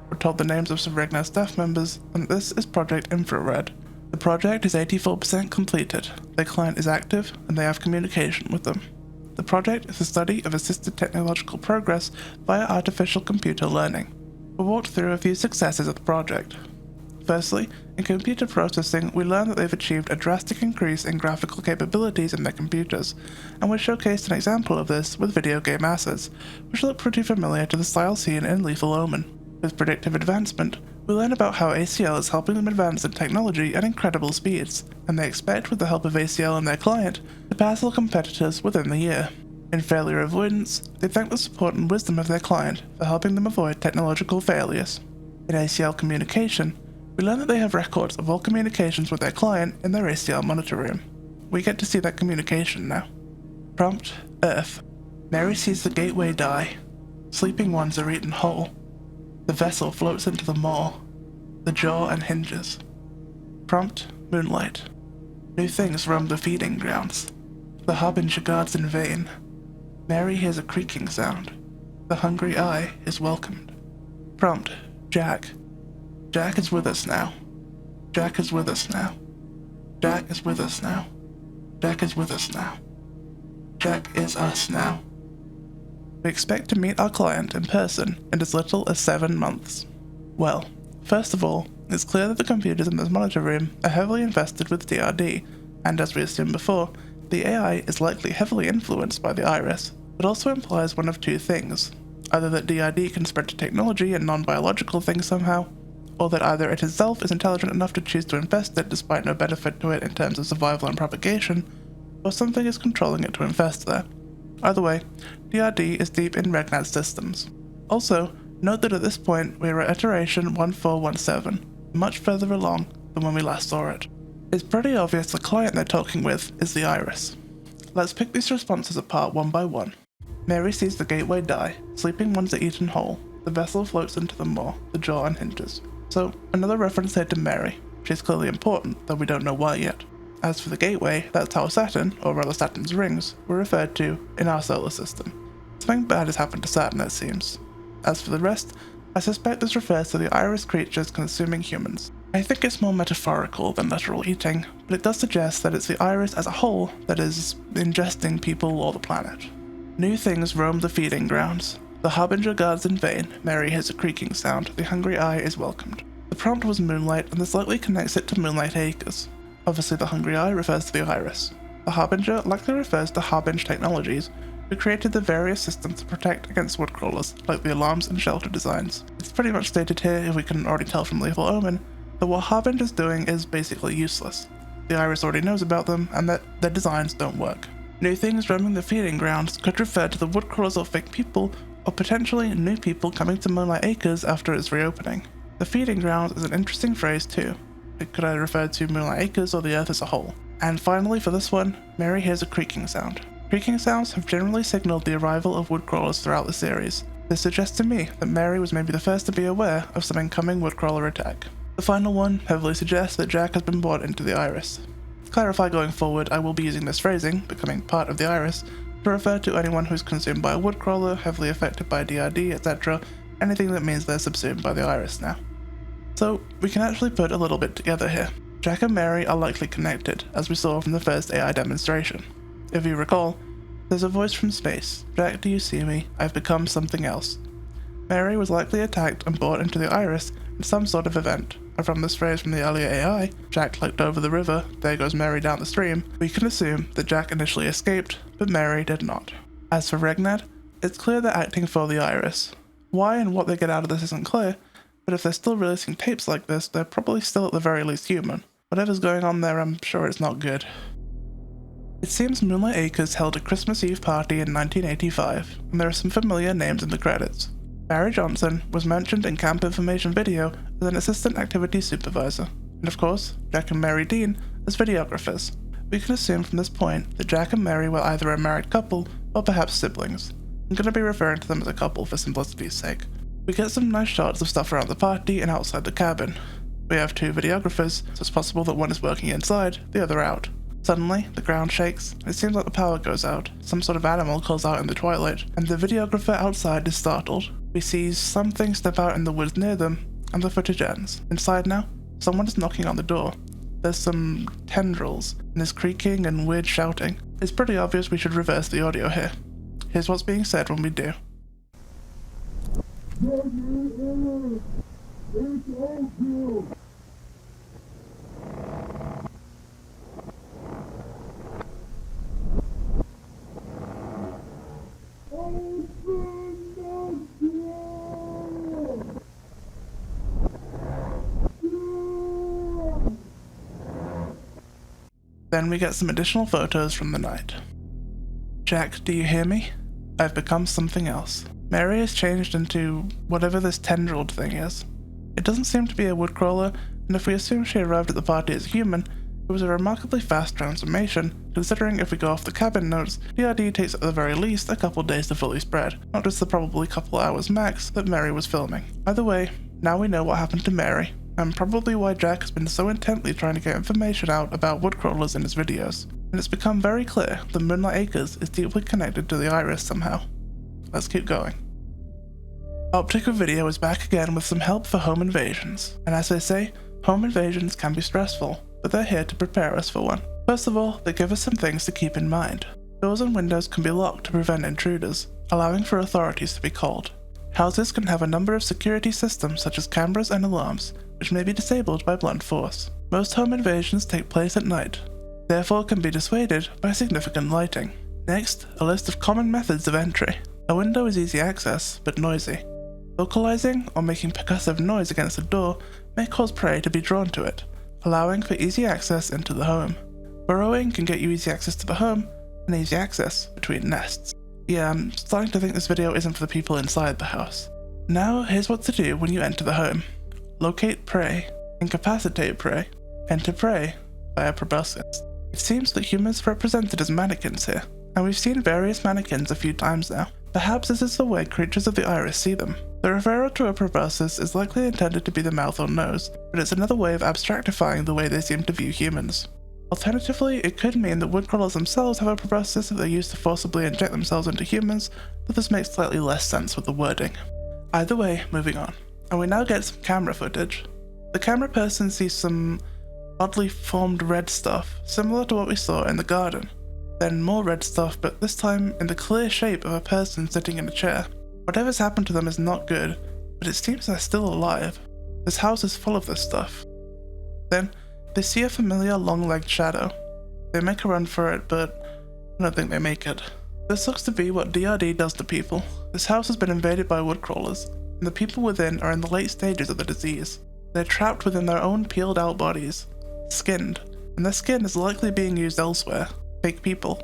We're told the names of some Regna staff members, and this is Project Infrared. The project is 84% completed, their client is active, and they have communication with them. The project is the study of assisted technological progress via artificial computer learning. We'll walk through a few successes of the project. Firstly, in computer processing, we learned that they've achieved a drastic increase in graphical capabilities in their computers, and we showcased an example of this with video game assets, which look pretty familiar to the style seen in Lethal Omen. With predictive advancement, we learn about how ACL is helping them advance in technology at incredible speeds, and they expect, with the help of ACL and their client, to pass all competitors within the year. In failure avoidance, they thank the support and wisdom of their client for helping them avoid technological failures. In ACL communication, we learn that they have records of all communications with their client in their ACL monitor room. We get to see that communication now. Prompt: Earth. Mary sees the gateway die. Sleeping ones are eaten whole. The vessel floats into the maw. The jaw unhinges. Prompt: Moonlight. New things roam the feeding grounds. The harbinger guards in vain. Mary hears a creaking sound. The hungry eye is welcomed. Prompt: Jack. Jack is with us now. Jack is with us now. Jack is with us now. Jack is with us now. Jack is us now. We expect to meet our client in person in as little as 7 months. Well, first of all, it's clear that the computers in this monitor room are heavily infested with DRD, and as we assumed before, the AI is likely heavily influenced by the iris. It also implies one of two things: either that DRD can spread to technology and non-biological things somehow, or that either it itself is intelligent enough to choose to infest it despite no benefit to it in terms of survival and propagation, or something is controlling it to infest there. Either way, DRD is deep in Regnad's systems. Also, note that at this point we are at iteration 1417, much further along than when we last saw it. It's pretty obvious the client they're talking with is the iris. Let's pick these responses apart one by one. Mary sees the gateway die, sleeping ones are eaten whole, the vessel floats into the maw, the jaw unhinges. So, another reference here to Mary. She's clearly important, though we don't know why yet. As for the gateway, that's how Saturn, or rather Saturn's rings, were referred to in our solar system. Something bad has happened to Saturn, it seems. As for the rest, I suspect this refers to the iris creatures consuming humans. I think it's more metaphorical than literal eating, but it does suggest that it's the iris as a whole that is ingesting people or the planet. New things roam the feeding grounds. The harbinger guards in vain. Mary hears a creaking sound. The hungry eye is welcomed. The prompt was Moonlight, and this likely connects it to Moonlight Acres. Obviously the hungry eye refers to the iris. The harbinger likely refers to Harbinge Technologies, who created the various systems to protect against woodcrawlers, like the alarms and shelter designs. It's pretty much stated here, if we couldn't already tell from Lethal Omen, that what Harbinge is doing is basically useless. The iris already knows about them, and that their designs don't work. New things roaming the feeding grounds could refer to the woodcrawlers or fake people, or potentially new people coming to Moonlight Acres after its reopening. The feeding grounds is an interesting phrase too. It could either refer to Moonlight Acres or the Earth as a whole. And finally for this one, Mary hears a creaking sound. Creaking sounds have generally signaled the arrival of woodcrawlers throughout the series. This suggests to me that Mary was maybe the first to be aware of some incoming woodcrawler attack. The final one heavily suggests that Jack has been brought into the iris. To clarify going forward, I will be using this phrasing, becoming part of the iris, to refer to anyone who's consumed by a woodcrawler, heavily affected by DRD, etc., anything that means they're subsumed by the iris now. So, we can actually put a little bit together here. Jack and Mary are likely connected, as we saw from the first AI demonstration. If you recall, there's a voice from space: "Jack, do you see me? I've become something else." Mary was likely attacked and brought into the iris in some sort of event, and from this phrase from the earlier AI, "Jack looked over the river, there goes Mary down the stream," we can assume that Jack initially escaped, but Mary did not. As for Regnad, it's clear they're acting for the iris. Why and what they get out of this isn't clear, but if they're still releasing tapes like this, they're probably still at the very least human. Whatever's going on there, I'm sure it's not good. It seems Moonlight Acres held a Christmas Eve party in 1985, and there are some familiar names in the credits. Barry Johnson was mentioned in Camp Information Video as an assistant activities supervisor, and of course, Jack and Mary Dean as videographers. We can assume from this point that Jack and Mary were either a married couple or perhaps siblings. I'm going to be referring to them as a couple for simplicity's sake. We get some nice shots of stuff around the party and outside the cabin. We have two videographers, so it's possible that one is working inside, the other out. Suddenly, the ground shakes, and it seems like the power goes out. Some sort of animal calls out in the twilight, and the videographer outside is startled. We see something step out in the woods near them, and the footage ends. Inside now, someone is knocking on the door. There's some tendrils, and there's creaking and weird shouting. It's pretty obvious we should reverse the audio here. Here's what's being said when we do. Then we get some additional photos from the night. Jack, do you hear me? I've become something else. Mary has changed into whatever this tendrilled thing is. It doesn't seem to be a woodcrawler, and if we assume she arrived at the party as a human, it was a remarkably fast transformation, considering if we go off the cabin notes, DRD takes at the very least a couple days to fully spread, not just the probably couple hours max that Mary was filming. Either way, now we know what happened to Mary, and probably why Jack has been so intently trying to get information out about woodcrawlers in his videos, and it's become very clear that Moonlight Acres is deeply connected to the Iris somehow. Let's keep going. Optical Video is back again with some help for home invasions, and as they say, home invasions can be stressful, but they're here to prepare us for one. First of all, they give us some things to keep in mind. Doors and windows can be locked to prevent intruders, allowing for authorities to be called. Houses can have a number of security systems such as cameras and alarms, which may be disabled by blunt force. Most home invasions take place at night, therefore can be dissuaded by significant lighting. Next, a list of common methods of entry. A window is easy access, but noisy. Vocalizing or making percussive noise against a door may cause prey to be drawn to it, allowing for easy access into the home. Burrowing can get you easy access to the home and easy access between nests. Yeah, I'm starting to think this video isn't for the people inside the house. Now, here's what to do when you enter the home. Locate prey, incapacitate prey, enter prey via proboscis. It seems that humans are represented as mannequins here, and we've seen various mannequins a few times now. Perhaps this is the way creatures of the Iris see them. The referral to a proboscis is likely intended to be the mouth or nose, but it's another way of abstractifying the way they seem to view humans. Alternatively, it could mean that woodcrawlers themselves have a proboscis that they use to forcibly inject themselves into humans, but this makes slightly less sense with the wording. Either way, moving on. And we now get some camera footage. The camera person sees some oddly formed red stuff, similar to what we saw in the garden. Then more red stuff, but this time in the clear shape of a person sitting in a chair. Whatever's happened to them is not good, but it seems they're still alive. This house is full of this stuff. Then, they see a familiar long-legged shadow. They make a run for it, but I don't think they make it. This looks to be what DRD does to people. This house has been invaded by woodcrawlers, and the people within are in the late stages of the disease. They're trapped within their own peeled-out bodies, skinned, and their skin is likely being used elsewhere. Fake people.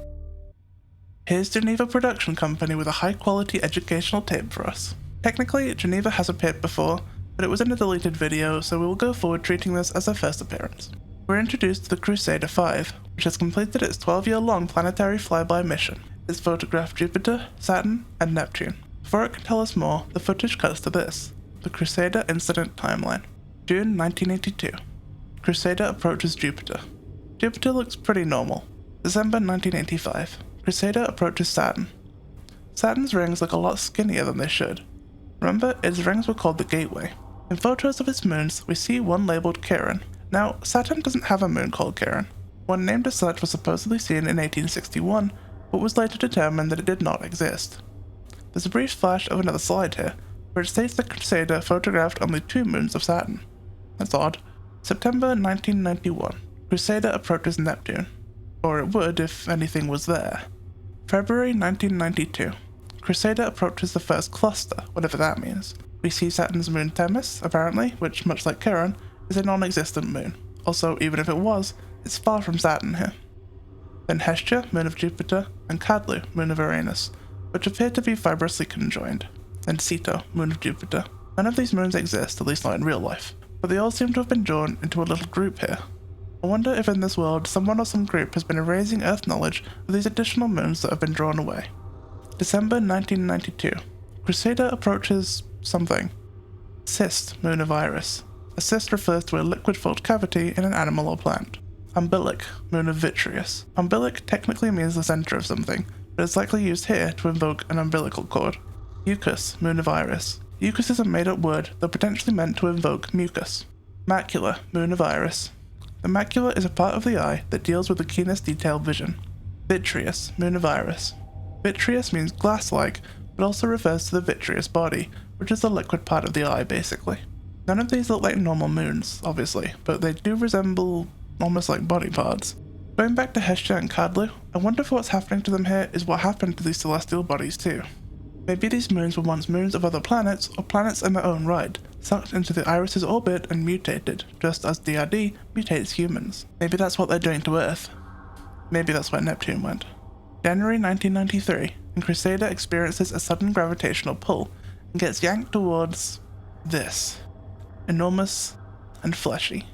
Here's Geneva Production Company with a high-quality educational tape for us. Technically, Geneva has appeared before, but it was in a deleted video, so we will go forward treating this as their first appearance. We're introduced to the Crusader 5, which has completed its 12-year-long planetary flyby mission. It's photographed Jupiter, Saturn, and Neptune. Before it can tell us more, the footage cuts to this: the Crusader incident timeline. June 1982. Crusader approaches Jupiter. Jupiter looks pretty normal. December 1985. Crusader approaches Saturn. Saturn's rings look a lot skinnier than they should. Remember, its rings were called the Gateway. In photos of its moons, we see one labeled Charon. Now, Saturn doesn't have a moon called Charon. One named as such was supposedly seen in 1861, but was later determined that it did not exist. There's a brief flash of another slide here, where it states that Crusader photographed only 2 moons of Saturn. That's odd. September 1991. Crusader approaches Neptune. Or it would if anything was there. February 1992. Crusader approaches the first cluster, whatever that means. We see Saturn's moon Themis, apparently, which, much like Charon, is a non-existent moon. Also, even if it was, it's far from Saturn here. Then Hestia, moon of Jupiter, and Cadlu, moon of Uranus, which appear to be fibrously conjoined. And Ceto, moon of Jupiter. None of these moons exist, at least not in real life, but they all seem to have been drawn into a little group here. I wonder if in this world someone or some group has been erasing Earth knowledge of these additional moons that have been drawn away. December 1992. Crusader approaches something. Cyst, moon of Iris. A cyst refers to a liquid-filled cavity in an animal or plant. Umbilic, moon of Vitreous. Umbilic technically means the center of something, but it's likely used here to invoke an umbilical cord. Mucus, moon of Iris. Mucus is a made-up word, though potentially meant to invoke mucus. Macula, moon of Iris. The macula is a part of the eye that deals with the keenest detailed vision. Vitreous, moon of Iris. Vitreous means glass-like, but also refers to the vitreous body, which is the liquid part of the eye, basically. None of these look like normal moons, obviously, but they do resemble almost like body parts. Going back to Hestia and Kadlu, I wonder if what's happening to them here is what happened to these celestial bodies too. Maybe these moons were once moons of other planets, or planets in their own right, sucked into the Iris's orbit and mutated, just as DRD mutates humans. Maybe that's what they're doing to Earth. Maybe that's where Neptune went. January 1993, and Crusader experiences a sudden gravitational pull, and gets yanked towards this. Enormous and fleshy.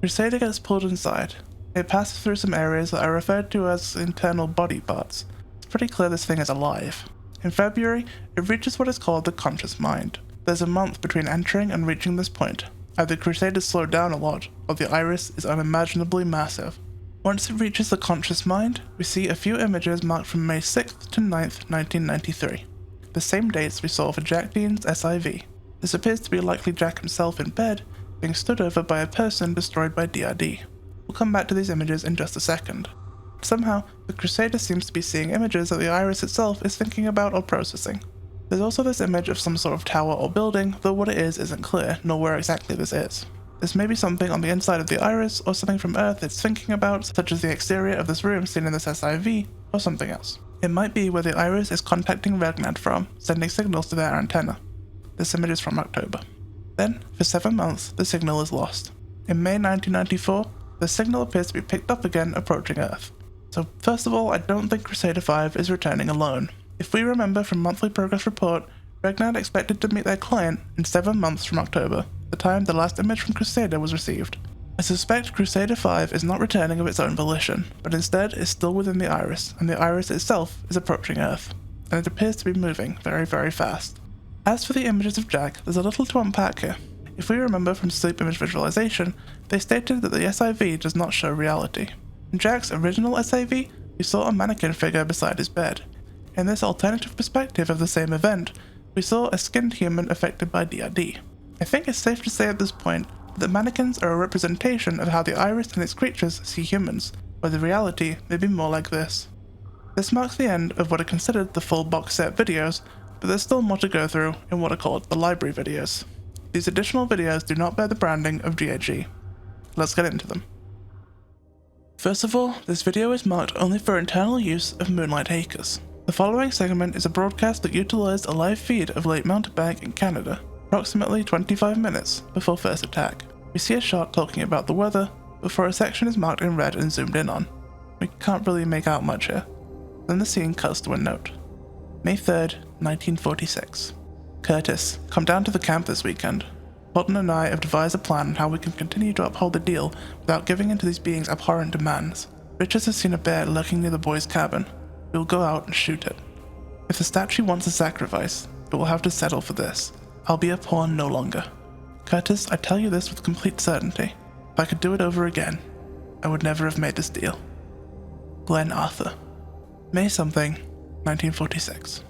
Crusader gets pulled inside. It passes through some areas that are referred to as internal body parts. It's pretty clear this thing is alive. In February, it reaches what is called the conscious mind. There's a month between entering and reaching this point. Either Crusader slowed down a lot, or the iris is unimaginably massive. Once it reaches the conscious mind, we see a few images marked from May 6th to 9th, 1993. The same dates we saw for Jack Dean's SIV. This appears to be likely Jack himself in bed, being stood over by a person destroyed by DRD. We'll come back to these images in just a second. Somehow, the Crusader seems to be seeing images that the iris itself is thinking about or processing. There's also this image of some sort of tower or building, though what it is isn't clear, nor where exactly this is. This may be something on the inside of the iris, or something from Earth it's thinking about, such as the exterior of this room seen in this SIV, or something else. It might be where the iris is contacting Regnad from, sending signals to their antenna. This image is from October. Then, for 7 months, the signal is lost. In May 1994, the signal appears to be picked up again approaching Earth. So first of all, I don't think Crusader 5 is returning alone. If we remember from Monthly Progress Report, Regnad expected to meet their client in 7 months from October, the time the last image from Crusader was received. I suspect Crusader 5 is not returning of its own volition, but instead is still within the iris, and the iris itself is approaching Earth, and it appears to be moving very, very fast. As for the images of Jack, there's a little to unpack here. If we remember from sleep image visualization, they stated that the SIV does not show reality. In Jack's original SIV, we saw a mannequin figure beside his bed. In this alternative perspective of the same event, we saw a skinned human affected by DRD. I think it's safe to say at this point that mannequins are a representation of how the iris and its creatures see humans, where the reality may be more like this. This marks the end of what are considered the full box set videos, but there's still more to go through in what are called the library videos. These additional videos do not bear the branding of GAG. Let's get into them. First of all, this video is marked only for internal use of Moonlight Acres. The following segment is a broadcast that utilized a live feed of Lake Mountebank in Canada, approximately 25 minutes before first attack. We see a shot talking about the weather, before a section is marked in red and zoomed in on. We can't really make out much here. Then the scene cuts to a note. May 3rd, 1946. Curtis, come down to the camp this weekend. Bolton and I have devised a plan on how we can continue to uphold the deal without giving in to these beings' abhorrent demands. Richards has seen a bear lurking near the boys' cabin. We will go out and shoot it. If the statue wants a sacrifice, it will have to settle for this. I'll be a pawn no longer. Curtis, I tell you this with complete certainty. If I could do it over again, I would never have made this deal. Glenn Arthur. May something, 1946.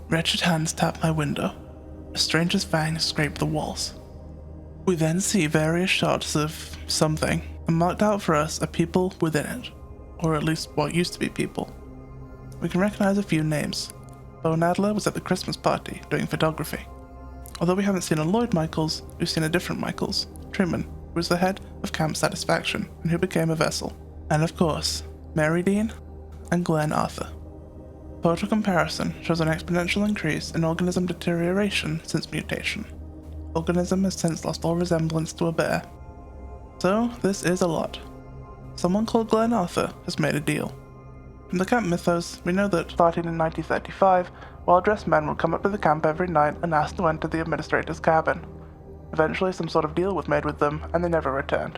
Wretched Hands tap my window. A stranger's fangs scrape the walls. We then see various shots of something, and marked out for us are people within it, or at least what used to be people. We can recognize a few names. Bo Nadler was at the Christmas party doing photography. Although we haven't seen a Lloyd Michaels, we've seen a different Michaels, Truman, who was the head of Camp Satisfaction and who became a vessel. And of course, Mary Dean and Glenn Arthur. Photo comparison shows an exponential increase in organism deterioration since mutation. Organism has since lost all resemblance to a bear. So this is a lot. Someone called Glenn Arthur has made a deal. From the camp mythos, we know that, starting in 1935, well-dressed men would come up to the camp every night and ask to enter the administrator's cabin. Eventually some sort of deal was made with them, and they never returned.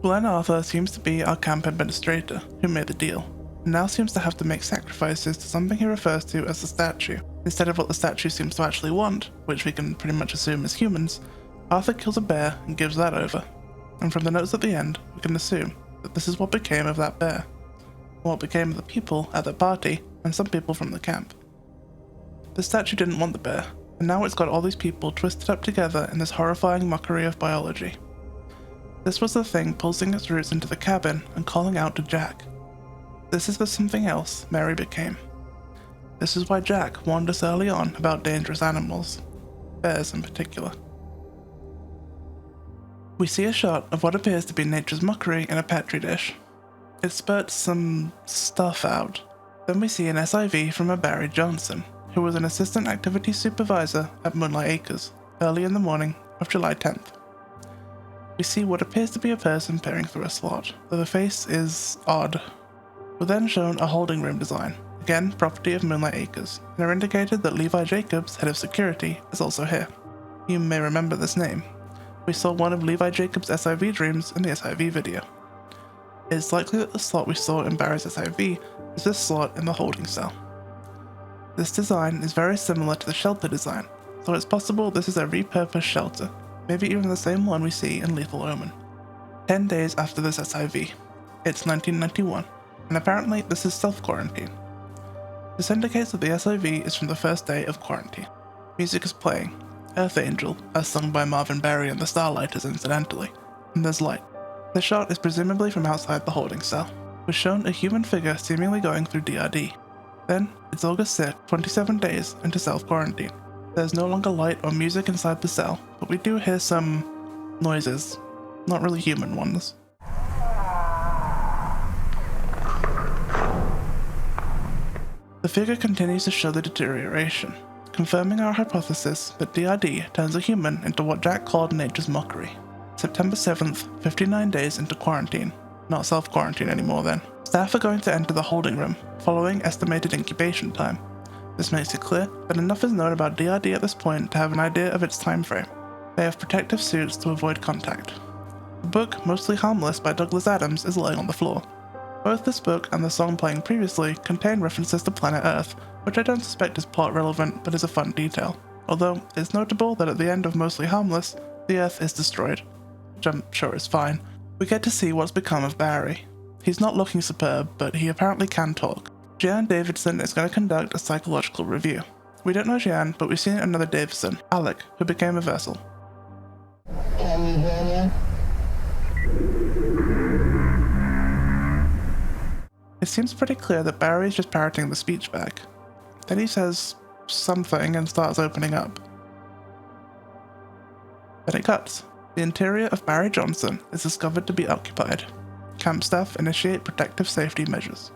Glenn Arthur seems to be our camp administrator who made the deal. and now seems to have to make sacrifices to something he refers to as the statue. Instead of what the statue seems to actually want, which we can pretty much assume is humans, Arthur kills a bear and gives that over. And from the notes at the end, we can assume that this is what became of that bear, and what became of the people at the party and some people from the camp. The statue didn't want the bear, and now it's got all these people twisted up together in this horrifying mockery of biology. This was the thing pulsing its roots into the cabin and calling out to Jack. This is the something else Mary became. This is why Jack warned us early on about dangerous animals, bears in particular. We see a shot of what appears to be nature's mockery in a petri dish. It spurts some stuff out. Then we see an SIV from a Barry Johnson, who was an assistant activities supervisor at Moonlight Acres, early in the morning of July 10th. We see what appears to be a person peering through a slot, though the face is odd. We're then shown a holding room design, again property of Moonlight Acres, and are indicated that Levi Jacobs, head of security, is also here. You may remember this name. We saw one of Levi Jacobs' SIV dreams in the SIV video. It is likely that the slot we saw in Barry's SIV is this slot in the holding cell. This design is very similar to the shelter design, so it's possible this is a repurposed shelter, maybe even the same one we see in Lethal Omen. 10 days after this SIV. It's 1991, and apparently this is self-quarantine. This indicates that the SIV is from the first day of quarantine. Music is playing, Earth Angel, as sung by Marvin Berry and the Starlighters incidentally, and there's light. The shot is presumably from outside the holding cell. We're shown a human figure seemingly going through DRD. Then, it's August 6th, 27 days into self-quarantine. There's no longer light or music inside the cell, but we do hear some noises, not really human ones. The figure continues to show the deterioration, confirming our hypothesis that DRD turns a human into what Jack called nature's mockery. September 7th, 59 days into quarantine. Not self-quarantine anymore then. Staff are going to enter the holding room, following estimated incubation time. This makes it clear that enough is known about DRD at this point to have an idea of its time frame. They have protective suits to avoid contact. The book, Mostly Harmless by Douglas Adams, is laying on the floor. Both this book and the song playing previously contain references to planet Earth, which I don't suspect is plot relevant but is a fun detail. Although, it's notable that at the end of Mostly Harmless, the Earth is destroyed, which I'm sure is fine. We get to see what's become of Barry. He's not looking superb, but he apparently can talk. Jeanne Davidson is going to conduct a psychological review. We don't know Jeanne, but we've seen another Davidson, Alec, who became a vessel. Can you hear me? It seems pretty clear that Barry is just parroting the speech back. Then he says something and starts opening up. Then it cuts. The interior of Barry Johnson is discovered to be occupied. Camp staff initiate protective safety measures.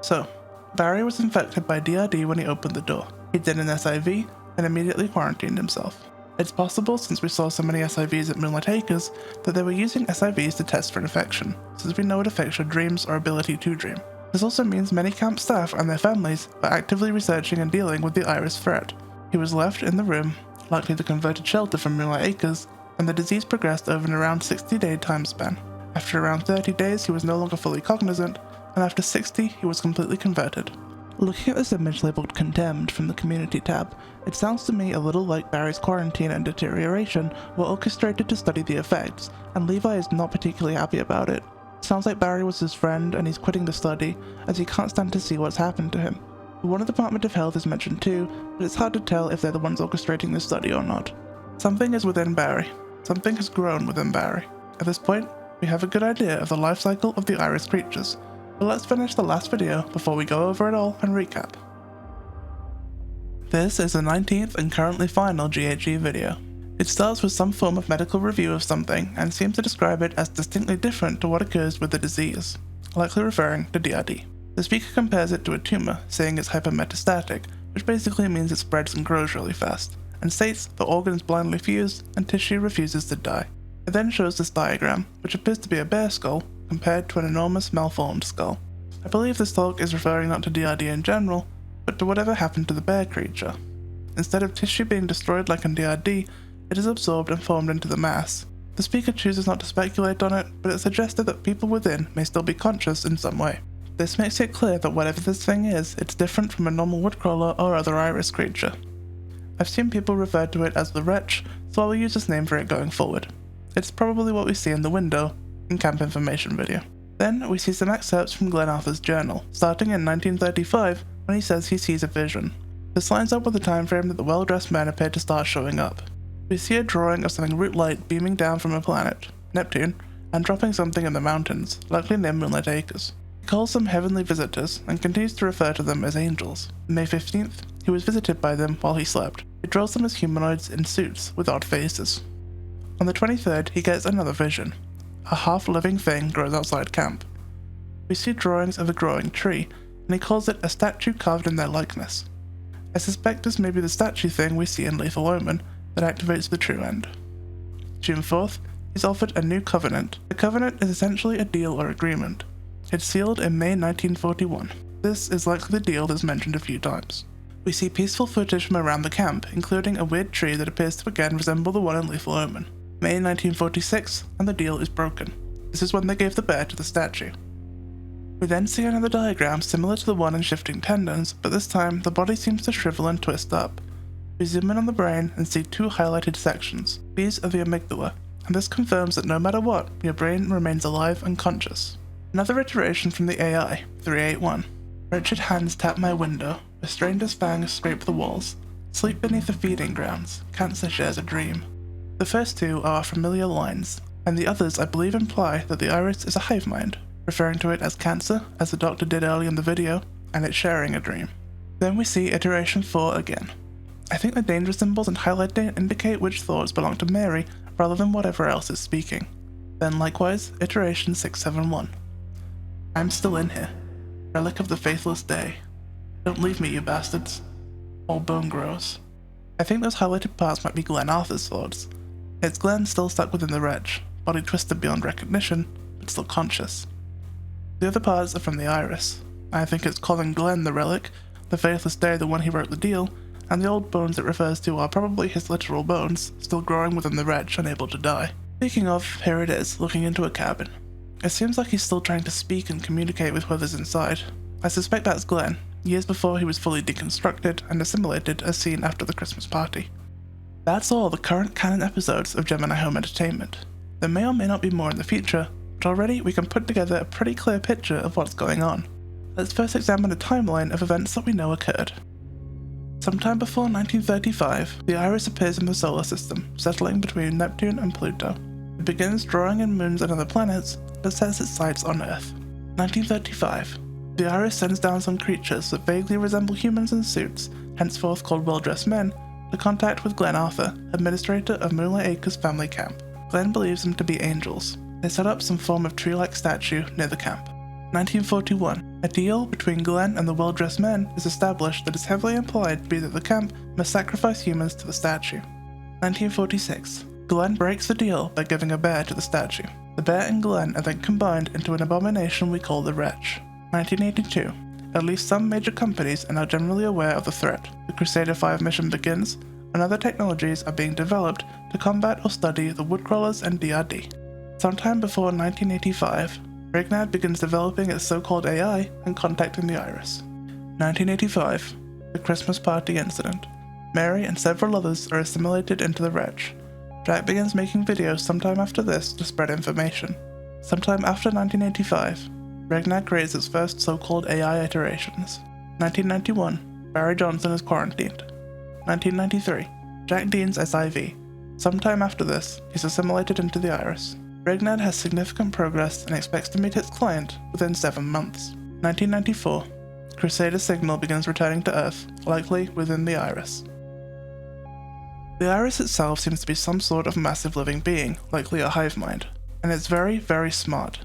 So, Barry was infected by DRD when he opened the door. He did an SIV and immediately quarantined himself. It's possible, since we saw so many SIVs at Moonlight Acres, that they were using SIVs to test for infection, since we know it affects your dreams or ability to dream. This also means many camp staff and their families were actively researching and dealing with the Iris threat. He was left in the room, likely the converted shelter from Moonlight Acres, and the disease progressed over an around 60-day time span. After around 30 days, he was no longer fully cognizant, and after 60, he was completely converted. Looking at this image labeled Condemned from the Community tab, it sounds to me a little like Barry's quarantine and deterioration were orchestrated to study the effects, and Levi is not particularly happy about it. Sounds like Barry was his friend and he's quitting the study, as he can't stand to see what's happened to him. The Warner Department of Health is mentioned too, but it's hard to tell if they're the ones orchestrating the study or not. Something is within Barry. Something has grown within Barry. At this point, we have a good idea of the life cycle of the Iris creatures, but let's finish the last video before we go over it all and recap. This is the 19th and currently final GHE video. It starts with some form of medical review of something and seems to describe it as distinctly different to what occurs with the disease, likely referring to DRD. The speaker compares it to a tumor, saying it's hypermetastatic, which basically means it spreads and grows really fast, and states the organs blindly fuse and tissue refuses to die. It then shows this diagram, which appears to be a bear skull compared to an enormous malformed skull. I believe this talk is referring not to DRD in general, but to whatever happened to the bear creature. Instead of tissue being destroyed like in DRD, it is absorbed and formed into the mass. The speaker chooses not to speculate on it, but it suggested that people within may still be conscious in some way. This makes it clear that whatever this thing is, it's different from a normal woodcrawler or other iris creature. I've seen people refer to it as the Wretch, so I will use this name for it going forward. It's probably what we see in the window in camp information video. Then we see some excerpts from Glenn Arthur's journal, starting in 1935 when he says he sees a vision. This lines up with the time frame that the well-dressed men appear to start showing up. We see a drawing of something root-like beaming down from a planet, Neptune, and dropping something in the mountains, likely near Moonlit Acres. He calls them heavenly visitors and continues to refer to them as angels. On May 15th, he was visited by them while he slept. He draws them as humanoids in suits with odd faces. On the 23rd, he gets another vision. A half-living thing grows outside camp. We see drawings of a growing tree, and he calls it a statue carved in their likeness. I suspect this may be the statue thing we see in Lethal Omen that activates the true end. June 4th, he's offered a new covenant. A covenant is essentially a deal or agreement. It's sealed in May 1941. This is likely the deal that's mentioned a few times. We see peaceful footage from around the camp, including a weird tree that appears to again resemble the one in Lethal Omen. May 1946, and the deal is broken. This is when they gave the bear to the statue. We then see another diagram similar to the one in Shifting Tendons, but this time the body seems to shrivel and twist up. We zoom in on the brain and see two highlighted sections. These are the amygdala, and this confirms that no matter what, your brain remains alive and conscious. Another iteration from the AI, 381. Wretched hands tap my window, the strangest fangs scrape the walls. Sleep beneath the feeding grounds, cancer shares a dream. The first two are familiar lines, and the others I believe imply that the iris is a hive mind, referring to it as cancer, as the doctor did early in the video, and it's sharing a dream. Then we see iteration 4 again. I think the danger symbols and highlight date indicate which thoughts belong to Mary rather than whatever else is speaking. Then likewise, iteration 671. I'm still in here. Relic of the faithless day. Don't leave me, you bastards. All bone grows. I think those highlighted parts might be Glenn Arthur's thoughts. It's Glenn still stuck within the wretch, body twisted beyond recognition, but still conscious. The other parts are from the iris. I think it's calling Glenn the relic, the faithless day the one he wrote the deal, and the old bones it refers to are probably his literal bones, still growing within the wretch, unable to die. Speaking of, here it is, looking into a cabin. It seems like he's still trying to speak and communicate with whoever's inside. I suspect that's Glenn, years before he was fully deconstructed and assimilated as seen after the Christmas party. That's all the current canon episodes of Gemini Home Entertainment. There may or may not be more in the future, but already we can put together a pretty clear picture of what's going on. Let's first examine a timeline of events that we know occurred. Sometime before 1935, the iris appears in the solar system, settling between Neptune and Pluto. It begins drawing in moons and other planets, but sets its sights on Earth. 1935. The iris sends down some creatures that vaguely resemble humans in suits, henceforth called well-dressed men, to contact with Glenn Arthur, administrator of Moonlit Acres family camp. Glenn believes them to be angels. They set up some form of tree-like statue near the camp. 1941. A deal between Glenn and the well-dressed men is established that is heavily implied to be that the camp must sacrifice humans to the statue. 1946. Glenn breaks the deal by giving a bear to the statue. The bear and Glenn are then combined into an abomination we call the Wretch. 1982. At least some major companies are now generally aware of the threat. The Crusader 5 mission begins, and other technologies are being developed to combat or study the woodcrawlers and DRD. Sometime before 1985, Rignad begins developing its so-called AI and contacting the iris. 1985. The Christmas party incident. Mary and several others are assimilated into the Wretch. Jack begins making videos sometime after this to spread information. Sometime after 1985, Rignad creates its first so-called AI iterations. 1991, Barry Johnson is quarantined. 1993, Jack Dean's SIV. Sometime after this, he's assimilated into the iris. Rignad has significant progress and expects to meet its client within 7 months. 1994, Crusader signal begins returning to Earth, likely within the iris. The iris itself seems to be some sort of massive living being, likely a hive mind, and it's very, very smart.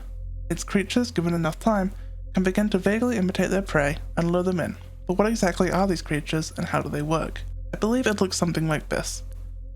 Its creatures, given enough time, can begin to vaguely imitate their prey and lure them in. But what exactly are these creatures and how do they work? I believe it looks something like this.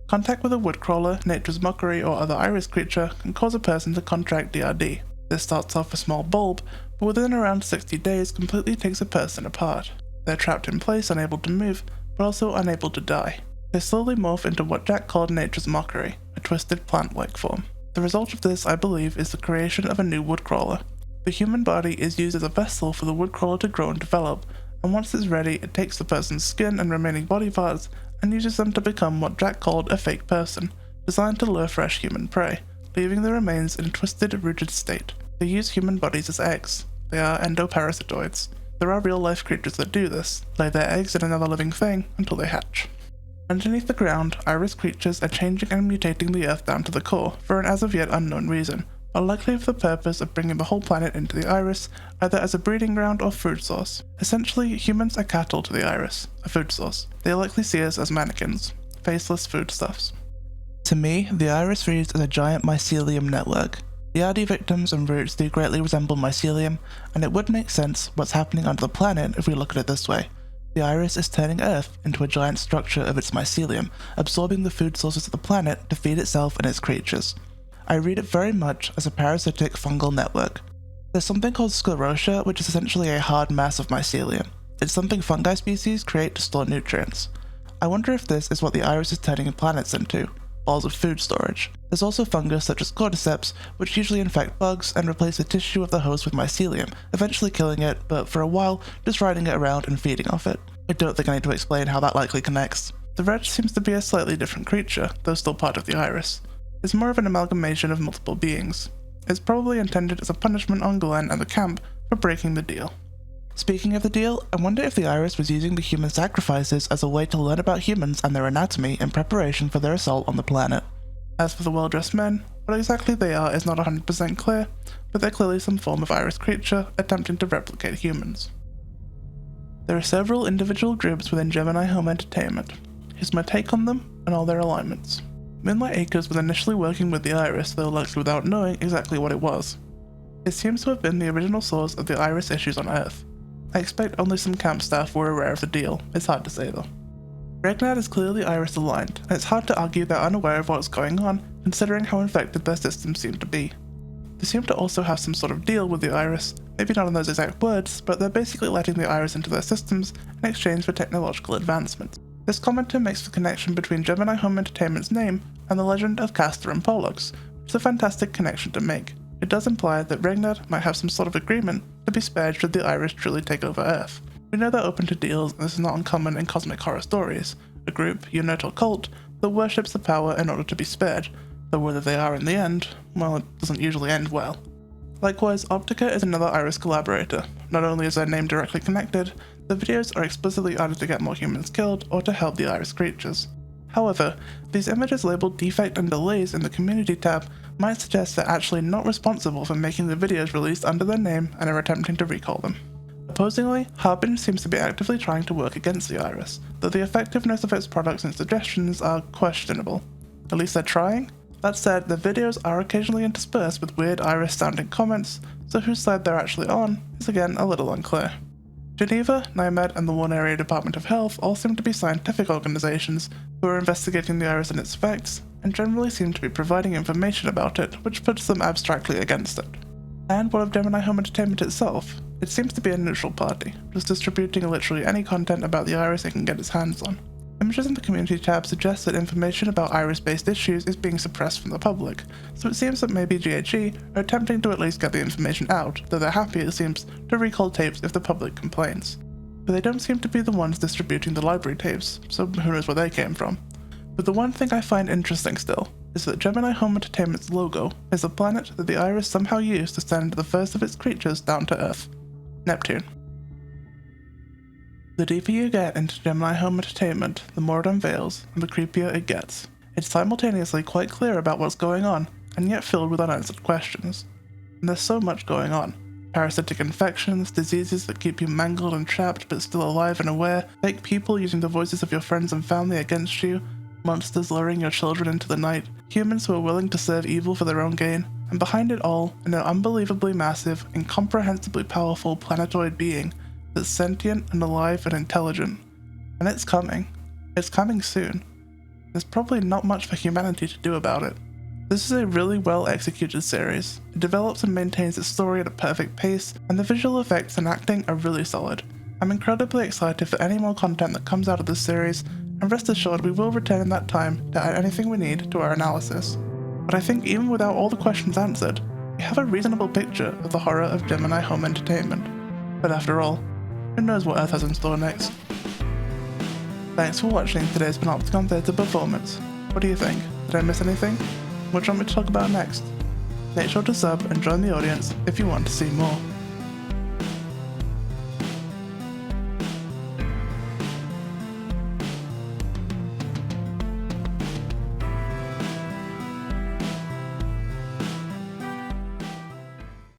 Contact with a woodcrawler, nature's mockery, or other iris creature can cause a person to contract DRD. This starts off a small bulb, but within around 60 days completely takes a person apart. They're trapped in place, unable to move, but also unable to die. They slowly morph into what Jack called nature's mockery, a twisted plant-like form. The result of this, I believe, is the creation of a new woodcrawler. The human body is used as a vessel for the woodcrawler to grow and develop, and once it's ready, it takes the person's skin and remaining body parts and uses them to become what Jack called a fake person, designed to lure fresh human prey, leaving the remains in a twisted, rooted state. They use human bodies as eggs. They are endoparasitoids. There are real-life creatures that do this, lay their eggs in another living thing until they hatch. Underneath the ground, iris creatures are changing and mutating the Earth down to the core for an as-of-yet unknown reason, but likely for the purpose of bringing the whole planet into the iris, either as a breeding ground or food source. Essentially, humans are cattle to the iris, a food source. They likely see us as mannequins, faceless foodstuffs. To me, the iris reads as a giant mycelium network. The RD victims and roots do greatly resemble mycelium, and it would make sense what's happening under the planet if we look at it this way. The iris is turning Earth into a giant structure of its mycelium, absorbing the food sources of the planet to feed itself and its creatures. I read it very much as a parasitic fungal network. There's something called sclerotia, which is essentially a hard mass of mycelium. It's something fungi species create to store nutrients. I wonder if this is what the iris is turning planets into. Balls of food storage. There's also fungus such as cordyceps, which usually infect bugs and replace the tissue of the host with mycelium, eventually killing it, but for a while, just riding it around and feeding off it. I don't think I need to explain how that likely connects. The wretch seems to be a slightly different creature, though still part of the iris. It's more of an amalgamation of multiple beings. It's probably intended as a punishment on Glenn and the camp for breaking the deal. Speaking of the deal, I wonder if the iris was using the human sacrifices as a way to learn about humans and their anatomy in preparation for their assault on the planet. As for the well-dressed men, what exactly they are is not 100% clear, but they're clearly some form of iris creature attempting to replicate humans. There are several individual groups within Gemini Home Entertainment. Here's my take on them and all their alignments. Moonlight Acres was initially working with the iris, though likely without knowing exactly what it was. It seems to have been the original source of the iris issues on Earth. I expect only some camp staff were aware of the deal, it's hard to say though. Regnad is clearly iris aligned, and it's hard to argue they're unaware of what's going on, considering how infected their systems seem to be. They seem to also have some sort of deal with the iris, maybe not in those exact words, but they're basically letting the iris into their systems in exchange for technological advancements. This commenter makes the connection between Gemini Home Entertainment's name and the legend of Castor and Pollux, which is a fantastic connection to make. It does imply that Regnad might have some sort of agreement to be spared should the iris truly take over Earth. We know they're open to deals, and this is not uncommon in cosmic horror stories. A group, unit or cult, that worships the power in order to be spared, though whether they are in the end, well, it doesn't usually end well. Likewise, Optica is another iris collaborator. Not only is their name directly connected, the videos are explicitly either to get more humans killed or to help the iris creatures. However, these images labeled defect and delays in the community tab might suggest they're actually not responsible for making the videos released under their name and are attempting to recall them. Opposingly, Harbin seems to be actively trying to work against the iris, though the effectiveness of its products and suggestions are questionable. At least they're trying. That said, the videos are occasionally interspersed with weird iris-sounding comments, so whose side they're actually on is again a little unclear. Geneva, NIMED, and the Warren Area Department of Health all seem to be scientific organizations who are investigating the iris and its effects, and generally seem to be providing information about it, which puts them abstractly against it. And what of Gemini Home Entertainment itself? It seems to be a neutral party, just distributing literally any content about the iris it can get its hands on. Images in the community tab suggest that information about iris-based issues is being suppressed from the public, so it seems that maybe GHE are attempting to at least get the information out, though they're happy, it seems, to recall tapes if the public complains. But they don't seem to be the ones distributing the library tapes, so who knows where they came from. But the one thing I find interesting still is that Gemini Home Entertainment's logo is a planet that the iris somehow used to send the first of its creatures down to Earth. Neptune. The deeper you get into Gemini Home Entertainment, the more it unveils, and the creepier it gets. It's simultaneously quite clear about what's going on, and yet filled with unanswered questions. And there's so much going on. Parasitic infections, diseases that keep you mangled and trapped but still alive and aware, fake people using the voices of your friends and family against you, monsters luring your children into the night, humans who are willing to serve evil for their own gain, and behind it all, an unbelievably massive, incomprehensibly powerful planetoid being that's sentient and alive and intelligent. And it's coming. It's coming soon. There's probably not much for humanity to do about it. This is a really well executed series. It develops and maintains its story at a perfect pace, and the visual effects and acting are really solid. I'm incredibly excited for any more content that comes out of this series, and rest assured we will return in that time to add anything we need to our analysis. But I think even without all the questions answered, we have a reasonable picture of the horror of Gemini Home Entertainment. But after all, who knows what Earth has in store next? Thanks for watching today's Panopticon Theatre performance. What do you think? Did I miss anything? What do you want me to talk about next? Make sure to sub and join the audience if you want to see more.